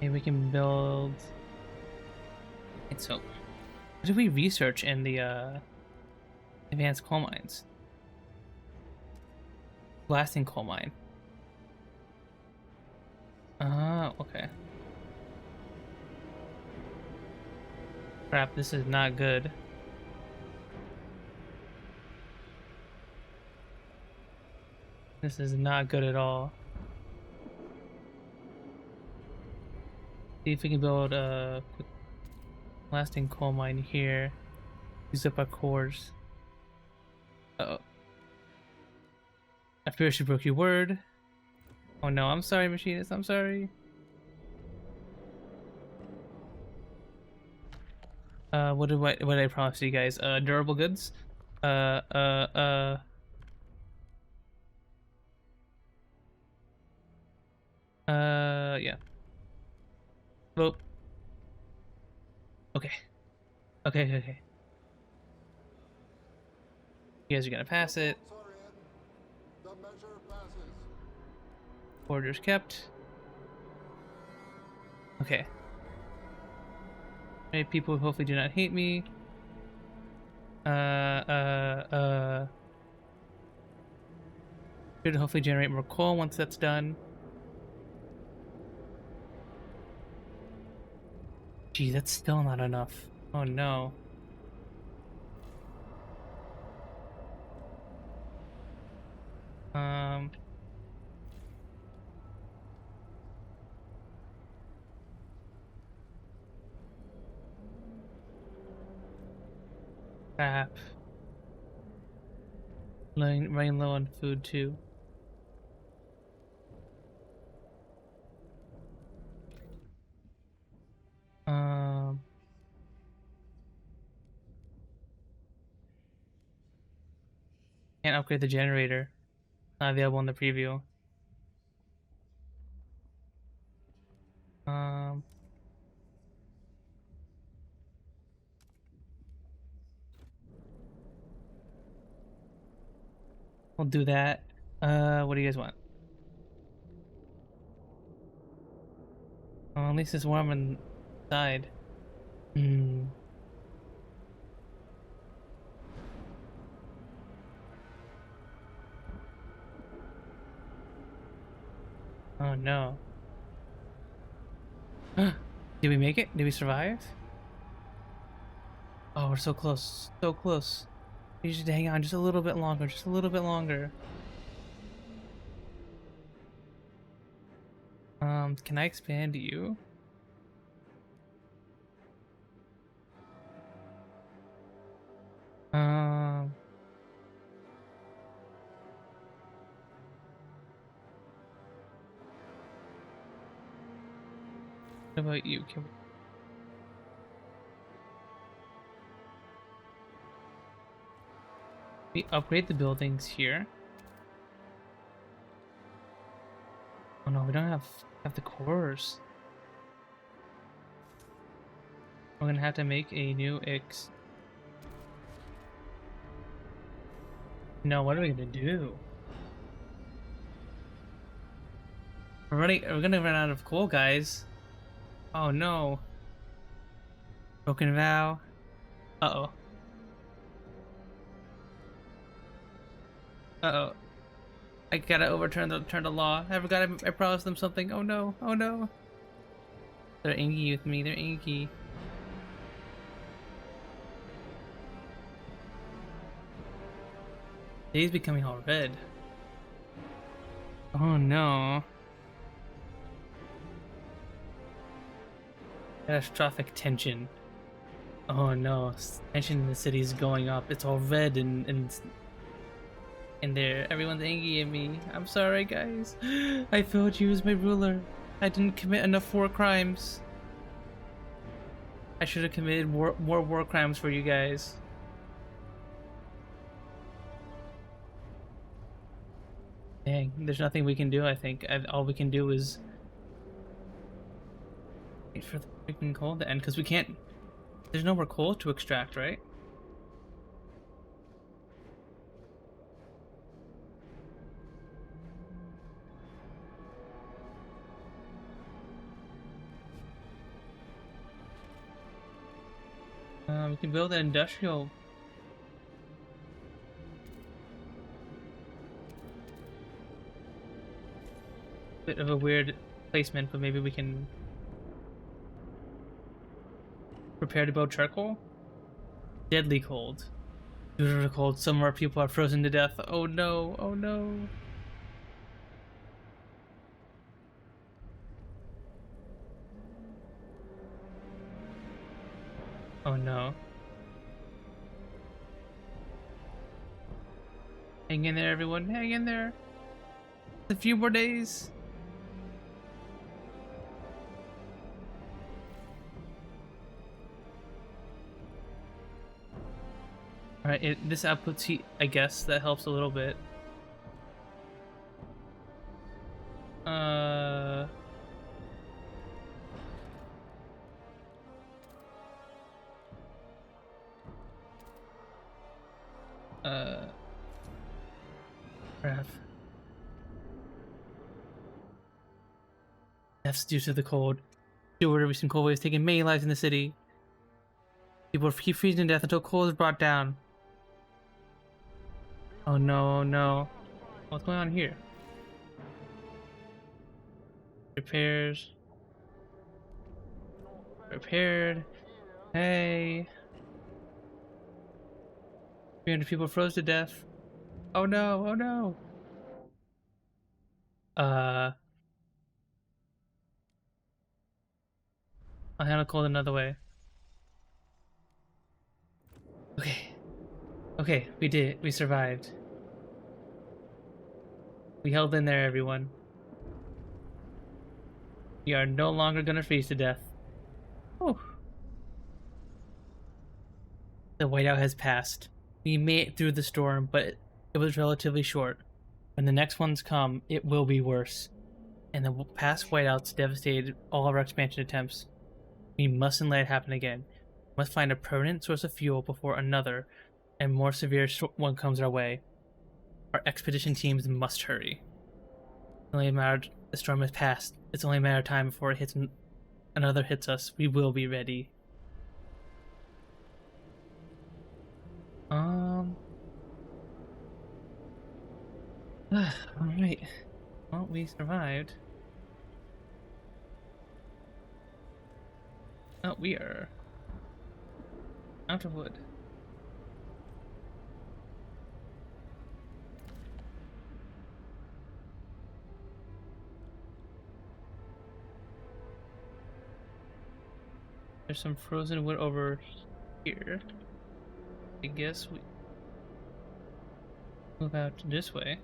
Maybe we can build. And so, what did we research in the advanced coal mines? Blasting coal mine. Oh, okay. Crap, this is not good. This is not good at all. See if we can build a quick blasting coal mine here. Use up our cores. Uh-oh. I fear she broke your word. Oh no, I'm sorry, machinist, I'm sorry. What did I promise you guys? Durable goods? Yeah. Well, okay. Okay, okay, okay. You guys are gonna pass it. Votes are in. The measure passes. Orders kept. Okay. Right, people who hopefully do not hate me. Should hopefully generate more coal once that's done. Gee, that's still not enough. Oh no. Um, crap. Running low on food too. Um, can't upgrade the generator. Not available in the preview. Um, we'll do that. What do you guys want? Oh, at least it's warm inside. Hmm. Oh no. Did we make it? Did we survive? Oh, we're so close. So close. We should hang on just a little bit longer. Just a little bit longer. Can I expand you? Um, what about you? Can we upgrade the buildings here? Oh no, we don't have the cores. We're gonna have to make a new X. No, what are we gonna do? We're gonna run out of coal, guys. Oh no. Broken vow. Uh-oh. Uh-oh. I gotta overturn the law. I promised them something. Oh no. Oh no. They're angry with me. They're angry. Day's becoming all red. Oh no. Catastrophic tension. Oh no. Tension in the city is going up. It's all red and there. Everyone's angry at me. I'm sorry, guys. I failed you as my ruler. I didn't commit enough war crimes. I should have committed more war crimes for you guys. Dang, there's nothing we can do, I think. All we can do is wait for the freaking coal to end, because we can't... There's no more coal to extract, right? We can build an industrial... Bit of a weird placement, but maybe we can... Prepare to build charcoal? Deadly cold. Super cold. Some of our people are frozen to death. Oh no, oh no. Oh no. Hang in there, everyone. Hang in there. A few more days. Alright, this outputs heat, I guess. That helps a little bit. Uh... Uh, crap. Deaths due to the cold. Steward, recent cold waves taking many lives in the city. People keep freezing to death until cold is brought down. Oh no, no. What's going on here? Repairs. Repaired. Hey. 300 people froze to death. Oh no, oh no. I'll handle cold another way. Okay. Okay, we did it. We survived. We held in there, everyone. We are no longer gonna freeze to death. Whew. The whiteout has passed. We made it through the storm, but it was relatively short. When the next ones come, it will be worse. And the past whiteouts devastated all of our expansion attempts. We mustn't let it happen again. We must find a permanent source of fuel before another and more severe one comes our way. Our expedition teams must hurry. It's only a matter the storm has passed. It's only a matter of time before it hits another hits us. We will be ready. Alright. Well, we survived. Oh, we are out of wood. There's some frozen wood over here. I guess we move out this way.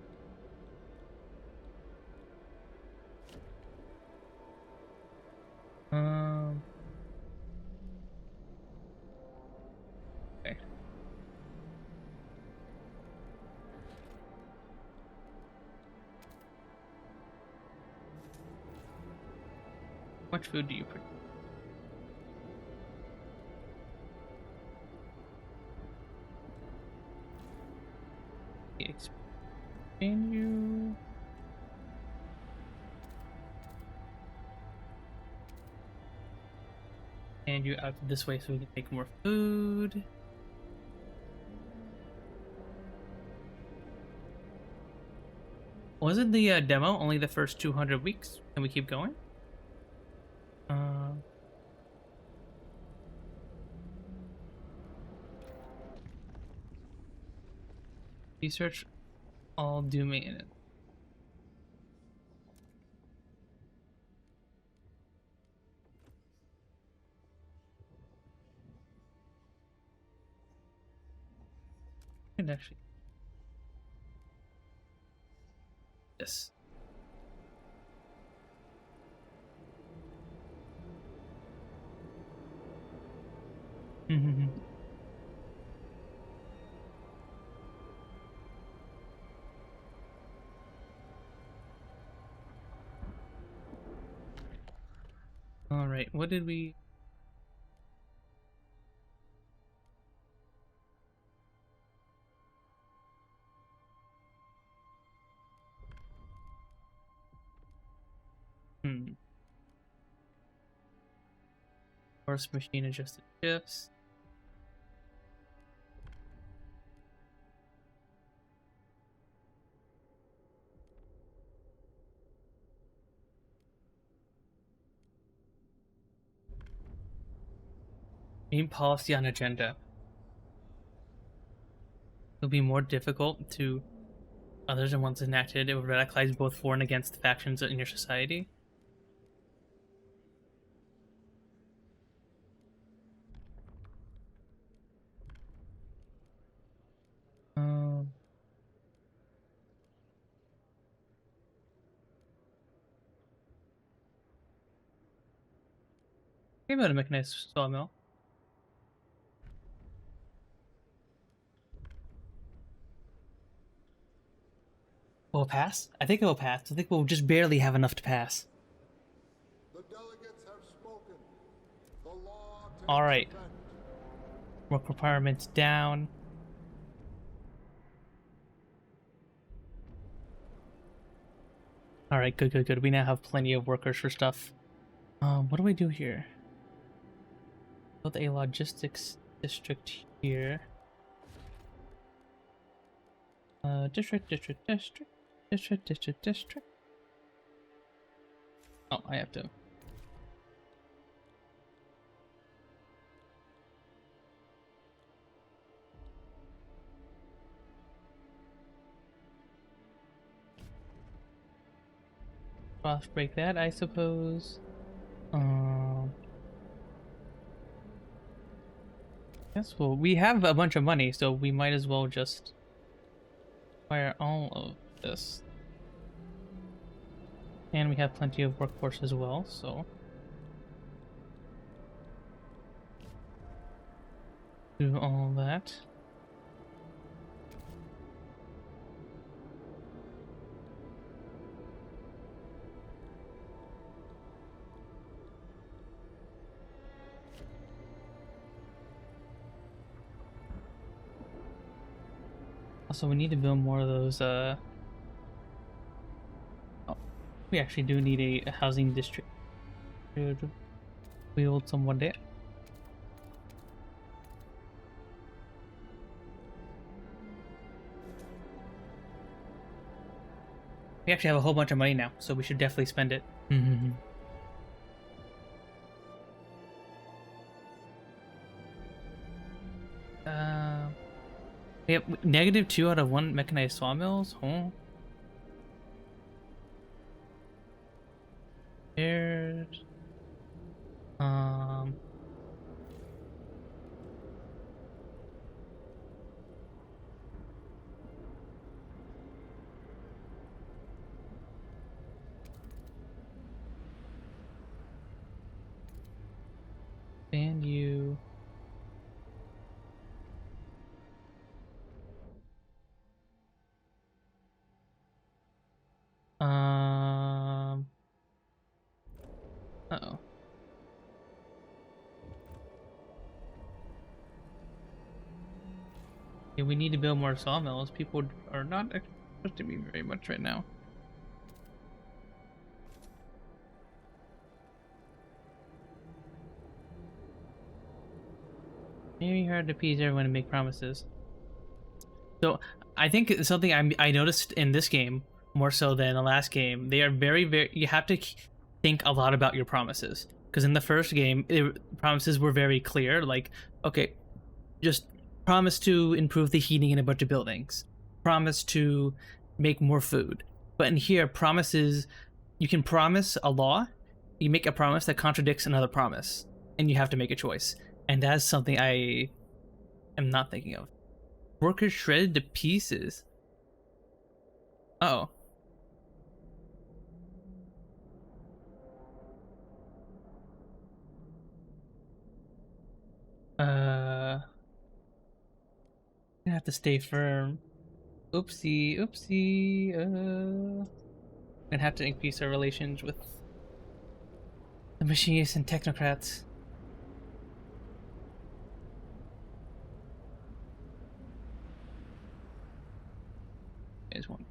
Okay. How much food do you produce? Expand you. And you out this way so we can make more food. Wasn't the demo only the first 200 weeks? Can we keep going? Research all do maintenance. And actually, yes. All right, what did we? Horse machine adjusted shifts. Main policy on agenda. It'll be more difficult to others and once enacted. It will radicalize both for and against the factions in your society. Maybe I'll make a nice sawmill. Will it pass? I think it will pass. I think we'll just barely have enough to pass. The delegates have spoken. The law All right. takes effect. Work requirements down. All right, good, good, good. We now have plenty of workers for stuff. What do we do here? Build a logistics district here. District. Oh, I have to. Cross break that, I suppose. Yes, well, we have a bunch of money, so we might as well just acquire all of this. And we have plenty of workforce as well, so do all that. Also, we need to build more of those, oh, we actually do need a housing district. Should build some one day. We actually have a whole bunch of money now, so we should definitely spend it. We have -2 out of 1 mechanized sawmills. Huh? There's and you. Uh-oh. Yeah, we need to build more sawmills. People are not trusting me very much right now. Maybe hard to appease everyone and make promises. So I think something I noticed in this game more so than the last game, they are very you have to think a lot about your promises, because in the first game promises were very clear, like, okay, just promise to improve the heating in a bunch of buildings, promise to make more food. But in here, promises, you can promise a law, you make a promise that contradicts another promise, and you have to make a choice. And that's something I am not thinking of. Workers shredded to pieces. Uh oh. Gonna have to stay firm. Oopsie, oopsie. Gonna have to increase our relations with the machinists and technocrats. Is one.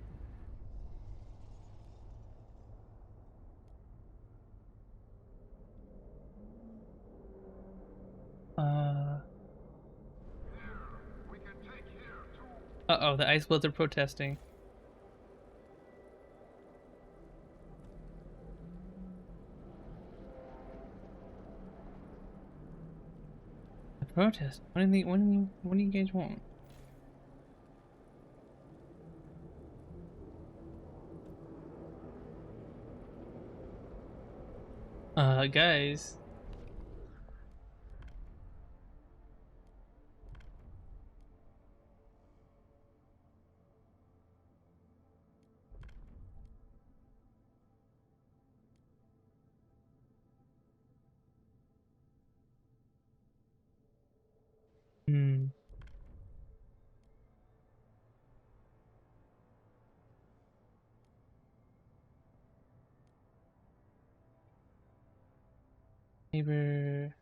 Uh-oh, the Ice Bloods are protesting. The protest? What do you guys want? Guys. Hmm. Neighbor.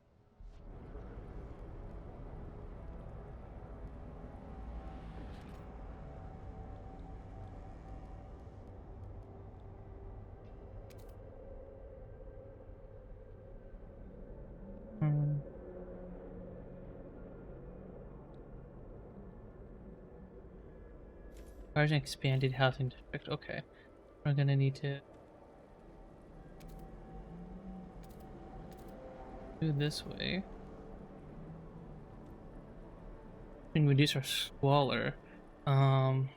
Large and expanded housing district. Okay. We're gonna need to do this way. We can reduce our squalor. Um,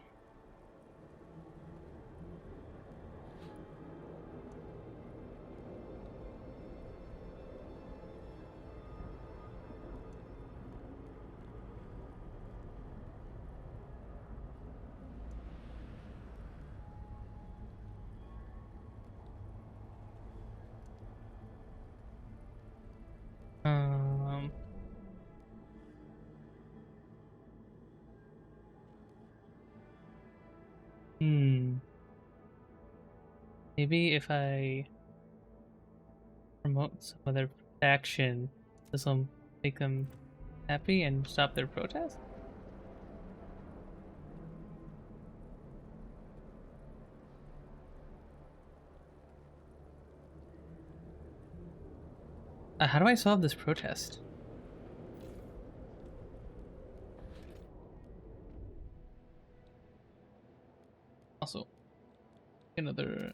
um, hmm. Maybe if I promote some other faction, this will make them happy and stop their protest? How do I solve this protest? Also, another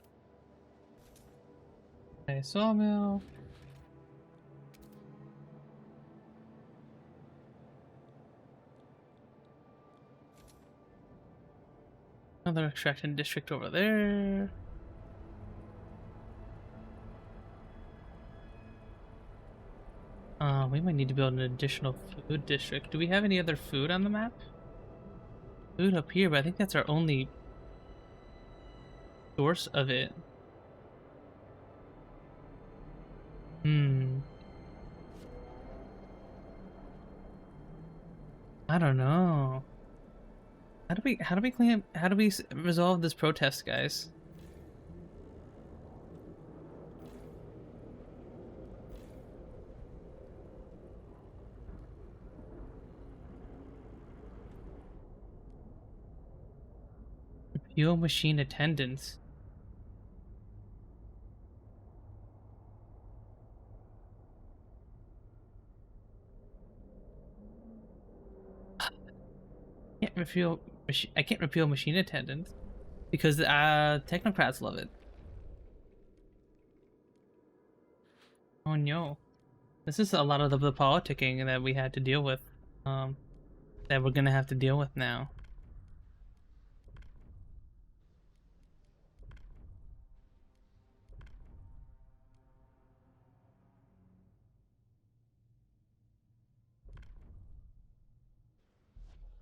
sawmill. Another extraction district over there. We might need to build an additional food district. Do we have any other food on the map? Food up here, but I think that's our only source of it. Hmm. I don't know. How do we resolve this protest, guys? Repeal machine attendants. I can't repeal machine attendants because technocrats love it. Oh no. This is a lot of the politicking that we had to deal with. That we're gonna have to deal with now.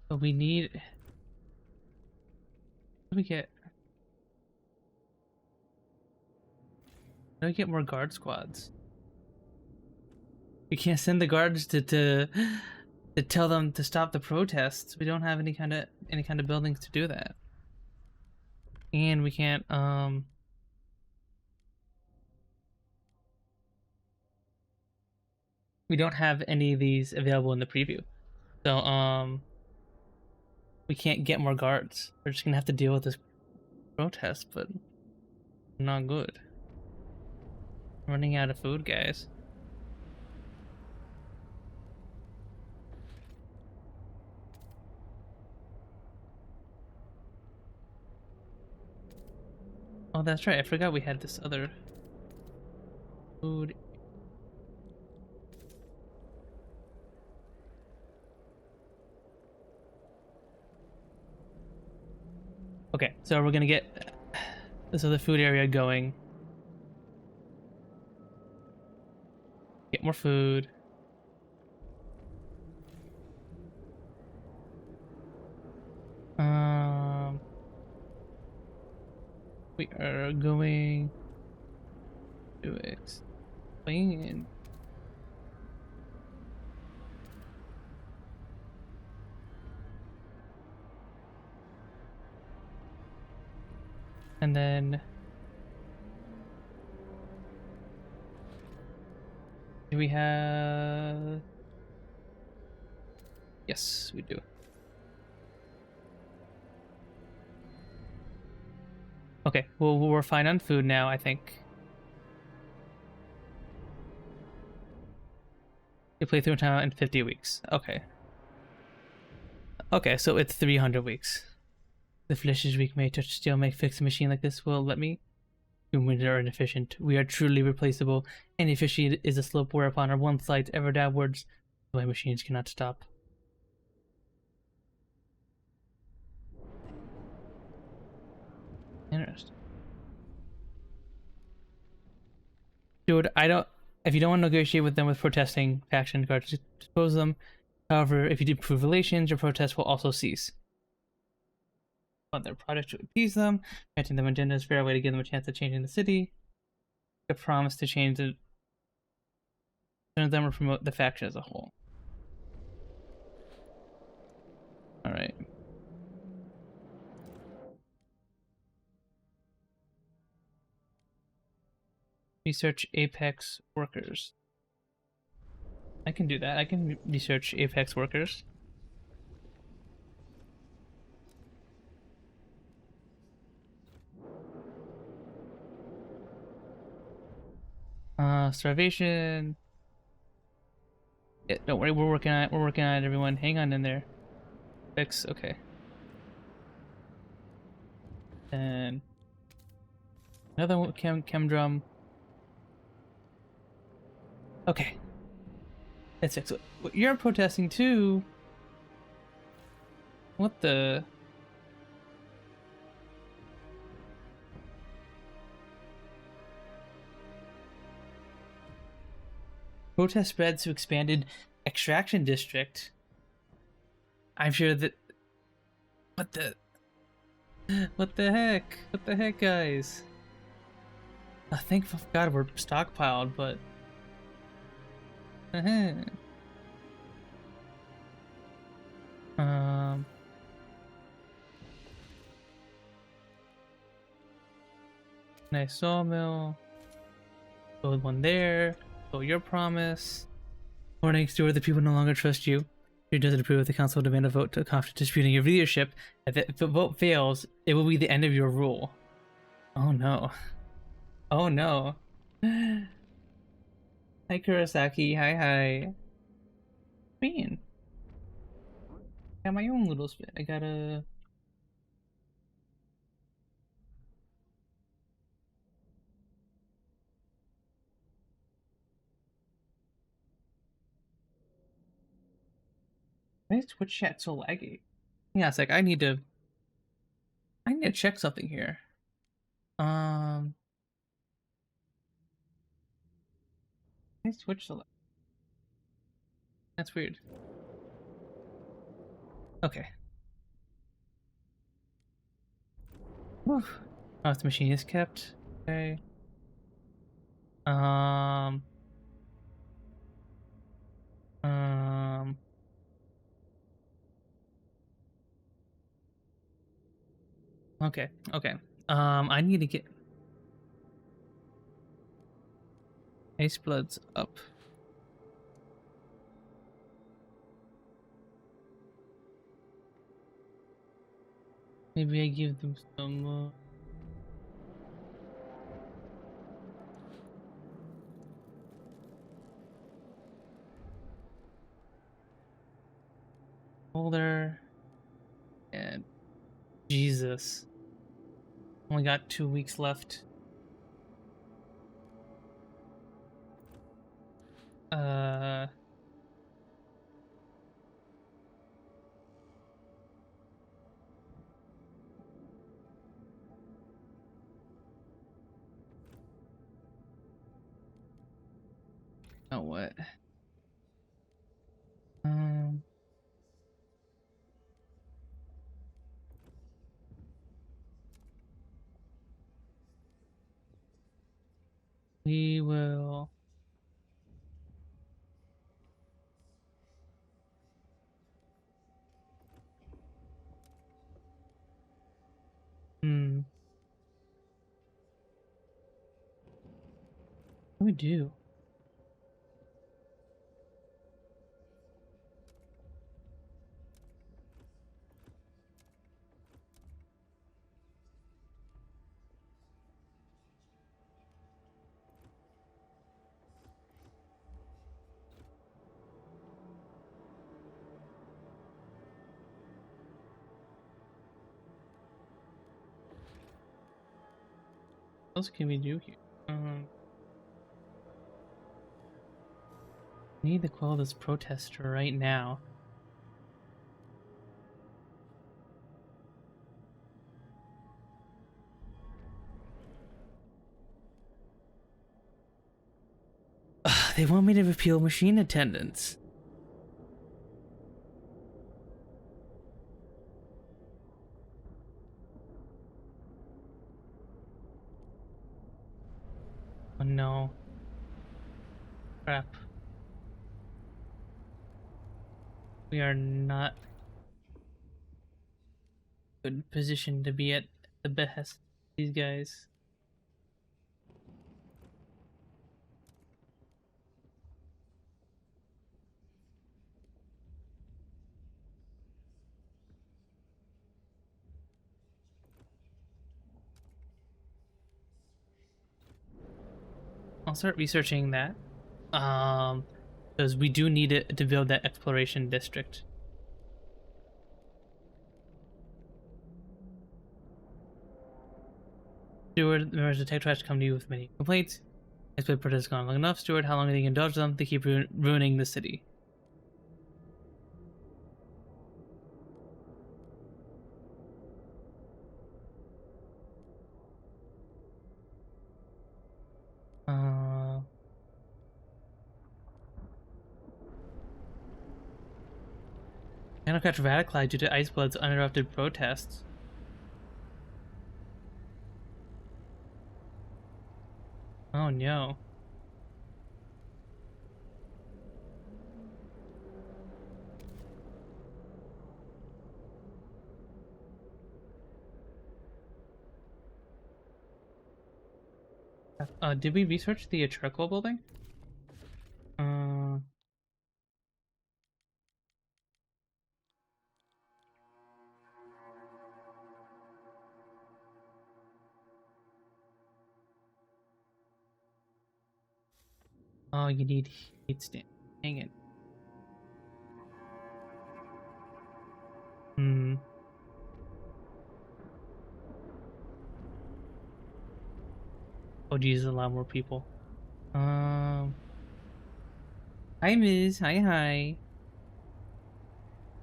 But we need. How do we get? How do we get more guard squads? We can't send the guards to tell them to stop the protests. We don't have any kind of buildings to do that, and we can't we don't have any of these available in the preview, so we can't get more guards. We're just gonna have to deal with this protest, but not good. Running out of food, guys. Oh, that's right. I forgot we had this other food. Okay, so we're gonna get this other food area going. Get more food. We are going to explain. And then do we have? Yes, we do. Okay, well, we're fine on food now, I think. You play through time in 50 weeks. Okay. Okay, so it's 300 weeks. The flesh is weak, may touch steel, may fix a machine like this will let me. Humans are inefficient. We are truly replaceable. Inefficient is a slope whereupon our one slides ever downwards. The way machines cannot stop. Interesting. Dude, I don't. If you don't want to negotiate with them with protesting faction guards, just dispose of them. However, if you do improve relations, your protests will also cease. Want their project to appease them. Granting them agenda is a fair way to give them a chance of changing the city. A promise to change the them or promote the faction as a whole. Alright. Research Apex workers. I can do that. I can research Apex workers. Starvation. Yeah, don't worry, we're working on it. We're working on it, everyone. Hang on in there. Fix, okay. And another chem drum. Okay. That's excellent. You're protesting too. What the? Protest spreads to expanded extraction district. I'm sure that. What the? What the heck? What the heck, guys? Thank God we're stockpiled, but. Um. Nice sawmill. Build one there. Go your promise. Warning, steward, the people no longer trust you. If you doesn't approve of the council, demand a vote to conflict disputing your leadership. If the vote fails, it will be the end of your rule. Oh no. Oh no. Hi Kurosaki, hi. Man. Got my own little spin. I gotta. Why is Twitch chat so laggy? Yeah, it's like I need to check something here. Why is Twitch so laggy? That's weird. Okay. Whew. Oh, if the machine is kept. Okay. Um. Um. Okay. Okay. I need to get Ice Bloods up. Maybe I give them some. Holder. And Jesus. Only got 2 weeks left. Uh. Oh, what? Um. We will. Hmm. What do we do? What else can we do here? We need to quell this protester right now. They want me to repeal machine attendance. Oh no. Crap. We are not good position to be at the behest of these guys. I'll start researching that. Because we do need it to build that exploration district. Steward, members of the tech trash come to you with many complaints. Exploit protest gone long enough. Steward, how long do you indulge them? They keep ruining the city. Cannot catch radicalized due to Iceblood's uninterrupted protests. Oh no. Did we research the charcoal building? Oh, you need heat stand. Dang it. Oh, Jesus, a lot more people. Hi, Miz. Hi.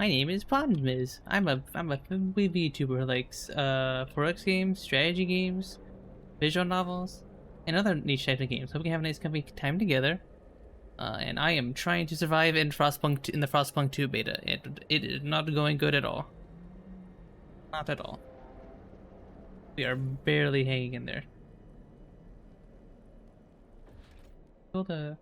My name is Miz. I'm a VTuber who likes forex games, strategy games, visual novels, and other niche types of games. Hope we can have a nice company time together. And I am trying to survive in Frostpunk in the Frostpunk 2 beta. It is not going good at all. Not at all. We are barely hanging in there. Build a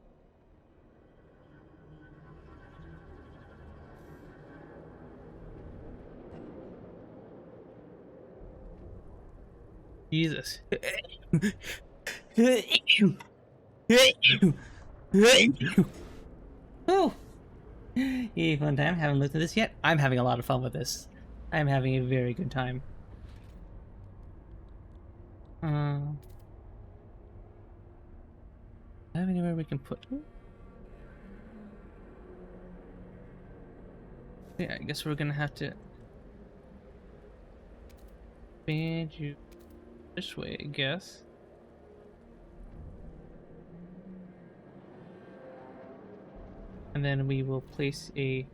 Jesus. Oh, yay, fun time. Haven't looked at this yet. I'm having a lot of fun with this. I'm having a very good time. Have anywhere we can put her? Yeah, I guess we're gonna have to expand you this way, I guess. And then we will place a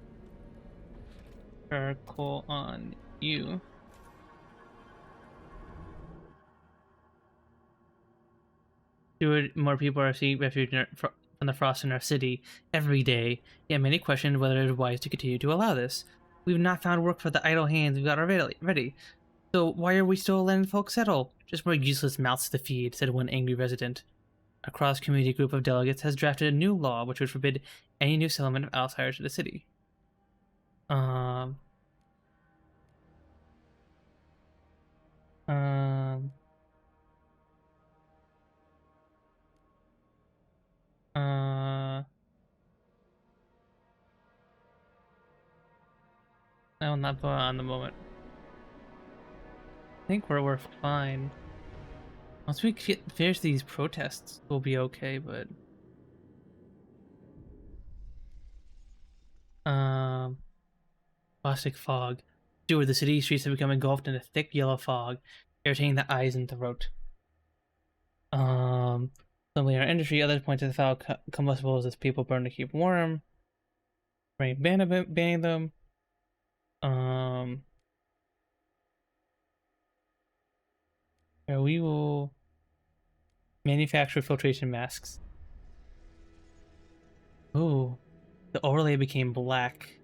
charcoal on you. More people are seeking refuge from the frost in our city every day, yet many question whether it is wise to continue to allow this. We've not found work for the idle hands we've got already. So why are we still letting folks settle? Just more useless mouths to feed, said one angry resident. A cross-community group of delegates has drafted a new law which would forbid any new settlement of outsiders to the city. I will not vote on the moment. I think we're fine. Once we finish these protests, we'll be okay, but... Plastic fog. Steward, the city streets have become engulfed in a thick yellow fog, irritating the eyes and throat. Some later industry, others point to the foul combustibles as people burn to keep warm. Right, banning them. Um, yeah, we will manufacture filtration masks. Ooh, the overlay became black.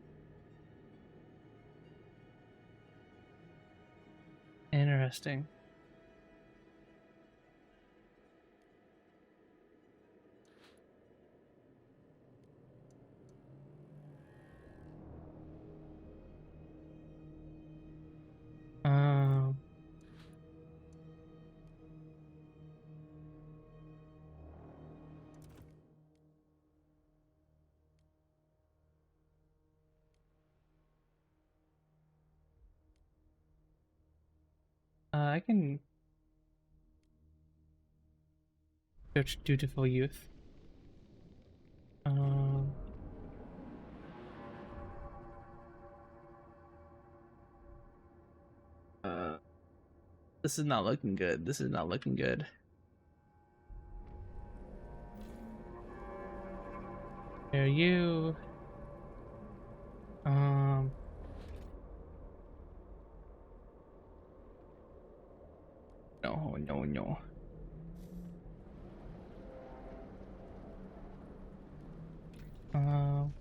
Interesting. Um, I can search dutiful youth. Um, uh, this is not looking good. This is not looking good. There you. Um, no, no, no. Um,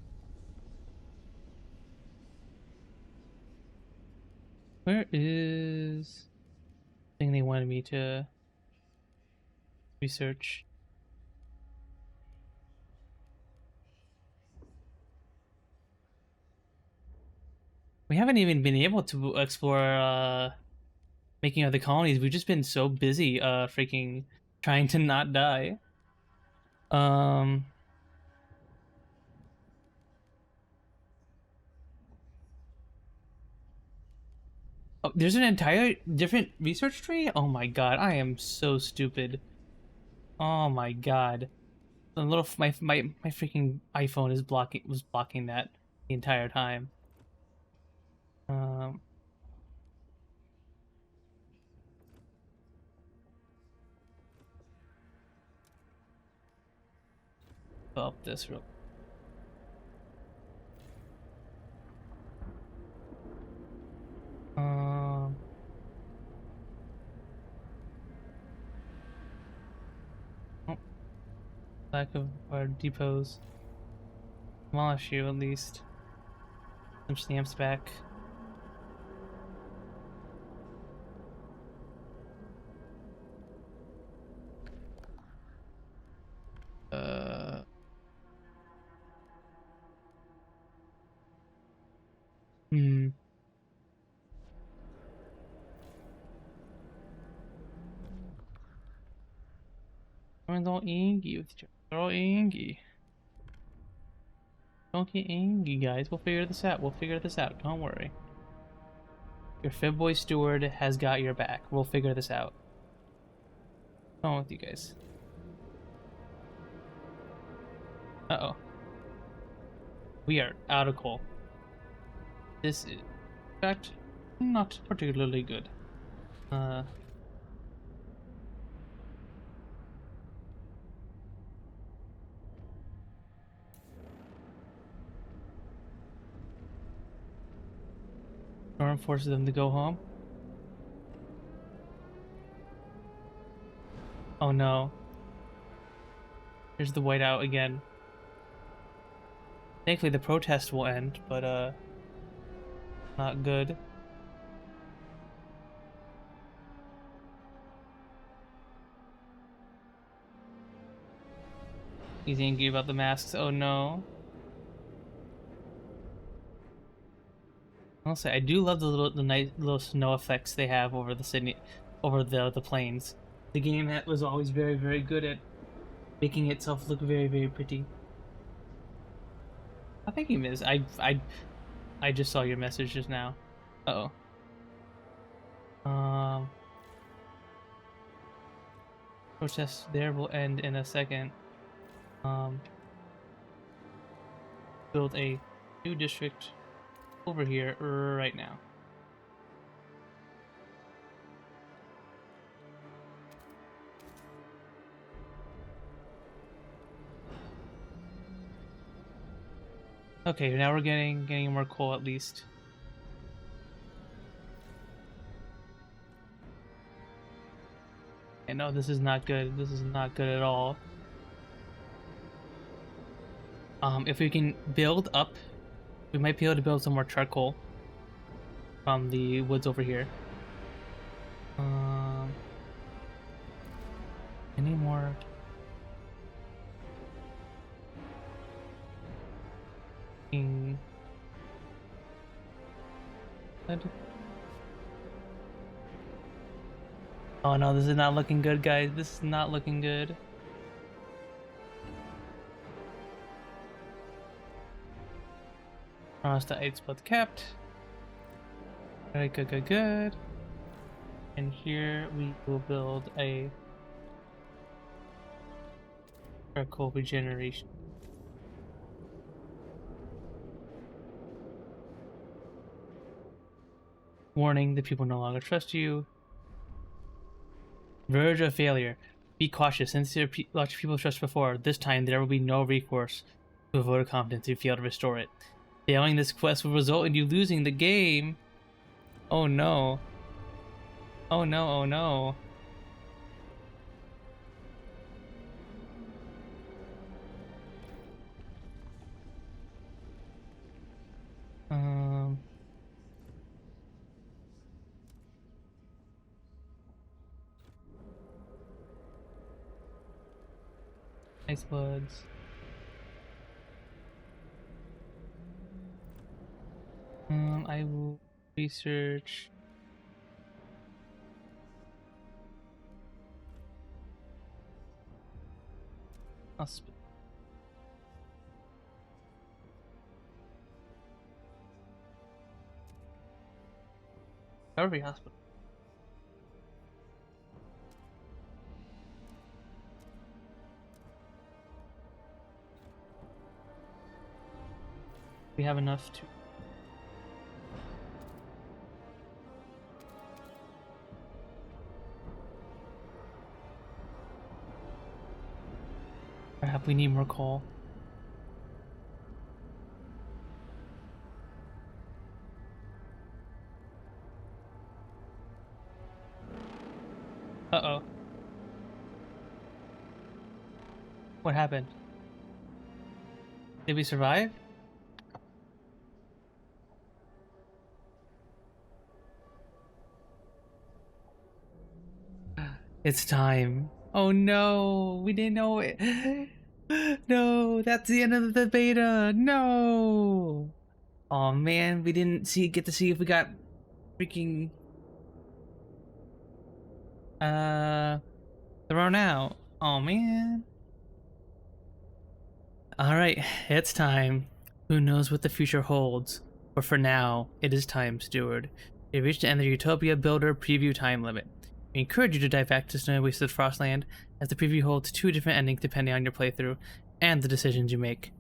where is the thing they wanted me to research? We haven't even been able to explore making other colonies. We've just been so busy freaking trying to not die. Um oh, there's an entire different research tree? Oh my god, I am so stupid. Oh my god. The little my freaking iPhone is blocking that the entire time. Um Up this real. Um oh, lack of our depots. Demolish you at least. Some stamps back. Uh hmm. I'm all angry with each other. They're all angry. Don't get angry, guys. We'll figure this out. We'll figure this out. Don't worry. Your femboy steward has got your back. We'll figure this out. What's wrong with you guys? Uh-oh. We are out of coal. This is, in fact, not particularly good. Uh, Storm forces them to go home. Oh no. Here's the whiteout again. Thankfully the protest will end, but not good. He's angry about the masks. Oh no. I'll say I do love the nice little snow effects they have over the city, over the plains. The game that was always very good at making itself look very pretty. I think you missed. I just saw your message just now. Uh oh. Protest there will end in a second. Um, Build a new district over here right now. Okay, now we're getting more coal at least. I know this is not good. This is not good at all. If we can build up, we might be able to build some more charcoal from the woods over here. Any more? Oh no, this is not looking good, guys. This is not looking good. The 8 spot kept. Alright, good. And here we will build a charcoal regeneration. Warning, the people no longer trust you. Verge of failure. Be cautious, since there are lots of people trust before. This time there will be no recourse to a vote of confidence if you fail to restore it. Failing this quest will result in you losing the game. Oh no. Oh no, oh no. Nice buds. I will research. Hospital. Recovery hospital. We have enough to. Perhaps we need more coal. Uh-oh. What happened? Did we survive? It's time. Oh no, we didn't know it. No, that's the end of the beta. No. Oh man, we didn't get to see if we got freaking thrown out. Oh man. All right, it's time. Who knows what the future holds? But for now, it is time, Steward. You reached the end of the Utopia Builder preview time limit. We encourage you to dive back to Snowy Wasted Frostland, as the preview holds 2 different endings depending on your playthrough and the decisions you make.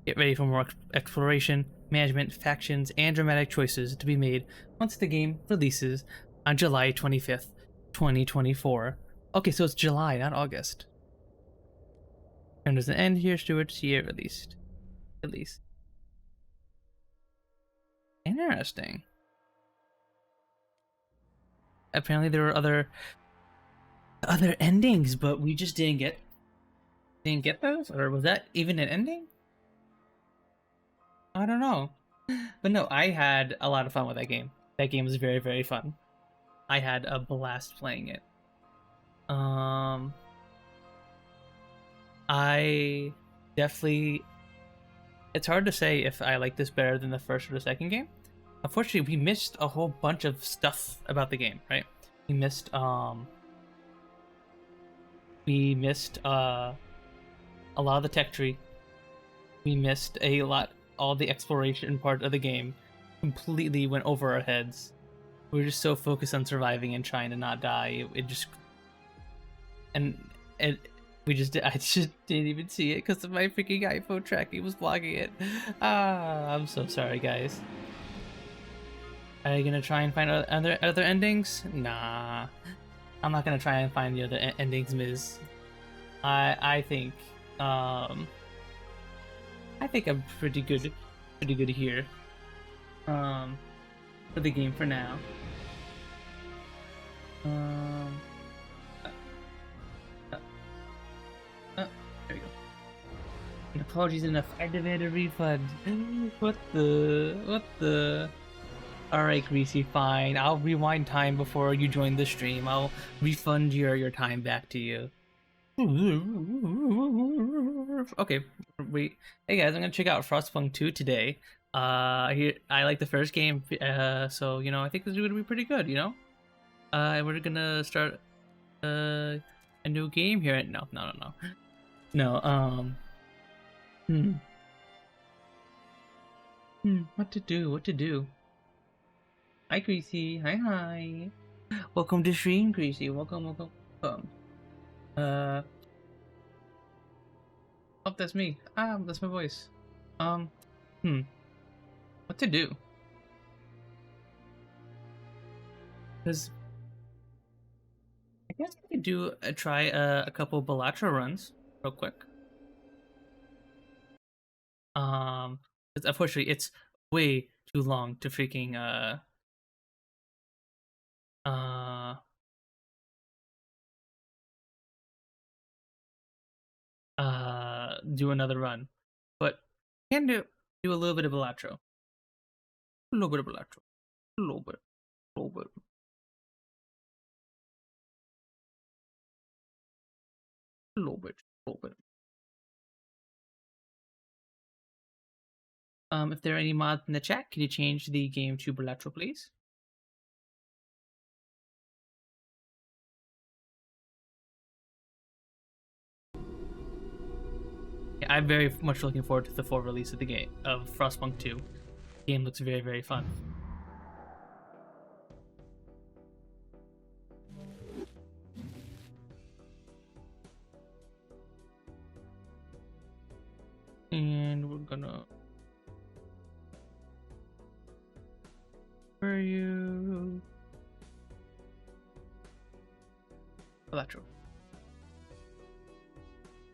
Get ready for more exploration, management, factions, and dramatic choices to be made once the game releases on July 25th, 2024. Okay, so it's July, not August. And there's an end here, Steward. See it released. At least. Interesting. Apparently there were other endings, but we just didn't get those? Or was that even an ending? I don't know. But no, I had a lot of fun with that game. That game was very, very fun. I had a blast playing it. I definitely... It's hard to say if I like this better than the first or the second game. Unfortunately, we missed a whole bunch of stuff about the game, right? We missed a lot of the tech tree. We missed all the exploration part of the game completely went over our heads. We were just so focused on surviving and trying to not die. I just didn't even see it because of my freaking iPhone tracking was blocking it. I'm so sorry, guys. Are you gonna try and find other endings? Nah, I'm not gonna try and find the other endings, Ms. I think I'm pretty good pretty good here. For the game for now. There we go. And apologies enough. I demanded a refund. What the? Alright, Greasy, fine. I'll rewind time before you join the stream. I'll refund your time back to you. Okay, wait. Hey guys, I'm gonna check out Frostpunk 2 today. I like the first game, so you know, I think this is gonna be pretty good, you know? We're gonna start a new game here. No, what to do? Hi, Greasy. Hi. Welcome to stream, Greasy. Welcome. Oh, that's me. That's my voice. What to do? Because I guess I could do try a couple Balatro runs real quick. Because unfortunately it's way too long to freaking do another run, but can do a little bit of Balatro, a little bit, a little bit. If there are any mods in the chat, can you change the game to Balatro, please? Yeah, I'm very much looking forward to the full release of the game of Frostpunk 2. The game looks very, very fun. And we're gonna... Where are you? Balatro.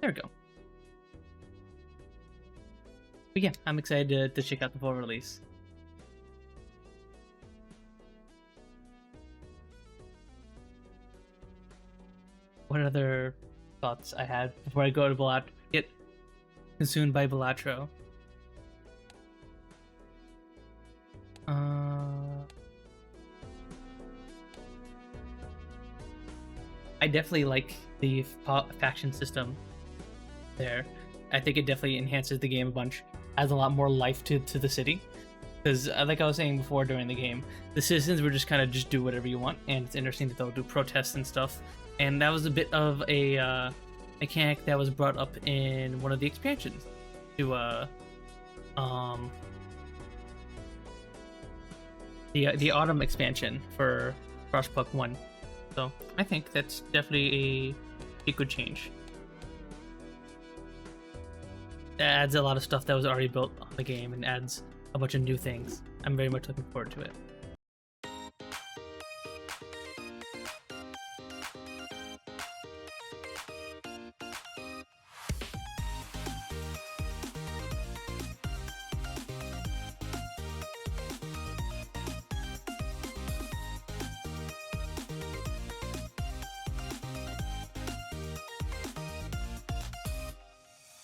There we go. But yeah, I'm excited to check out the full release. What other thoughts I had before I go to Balatro? Get consumed by Balatro. I definitely like the faction system there. I think it definitely enhances the game a bunch. Adds a lot more life to the city. Because like I was saying before during the game, the citizens were just kind of just do whatever you want, and it's interesting that they'll do protests and stuff. And that was a bit of a mechanic that was brought up in one of the expansions to the autumn expansion for Frostpunk 1. So I think that's definitely a good change. It adds a lot of stuff that was already built on the game and adds a bunch of new things. I'm very much looking forward to it.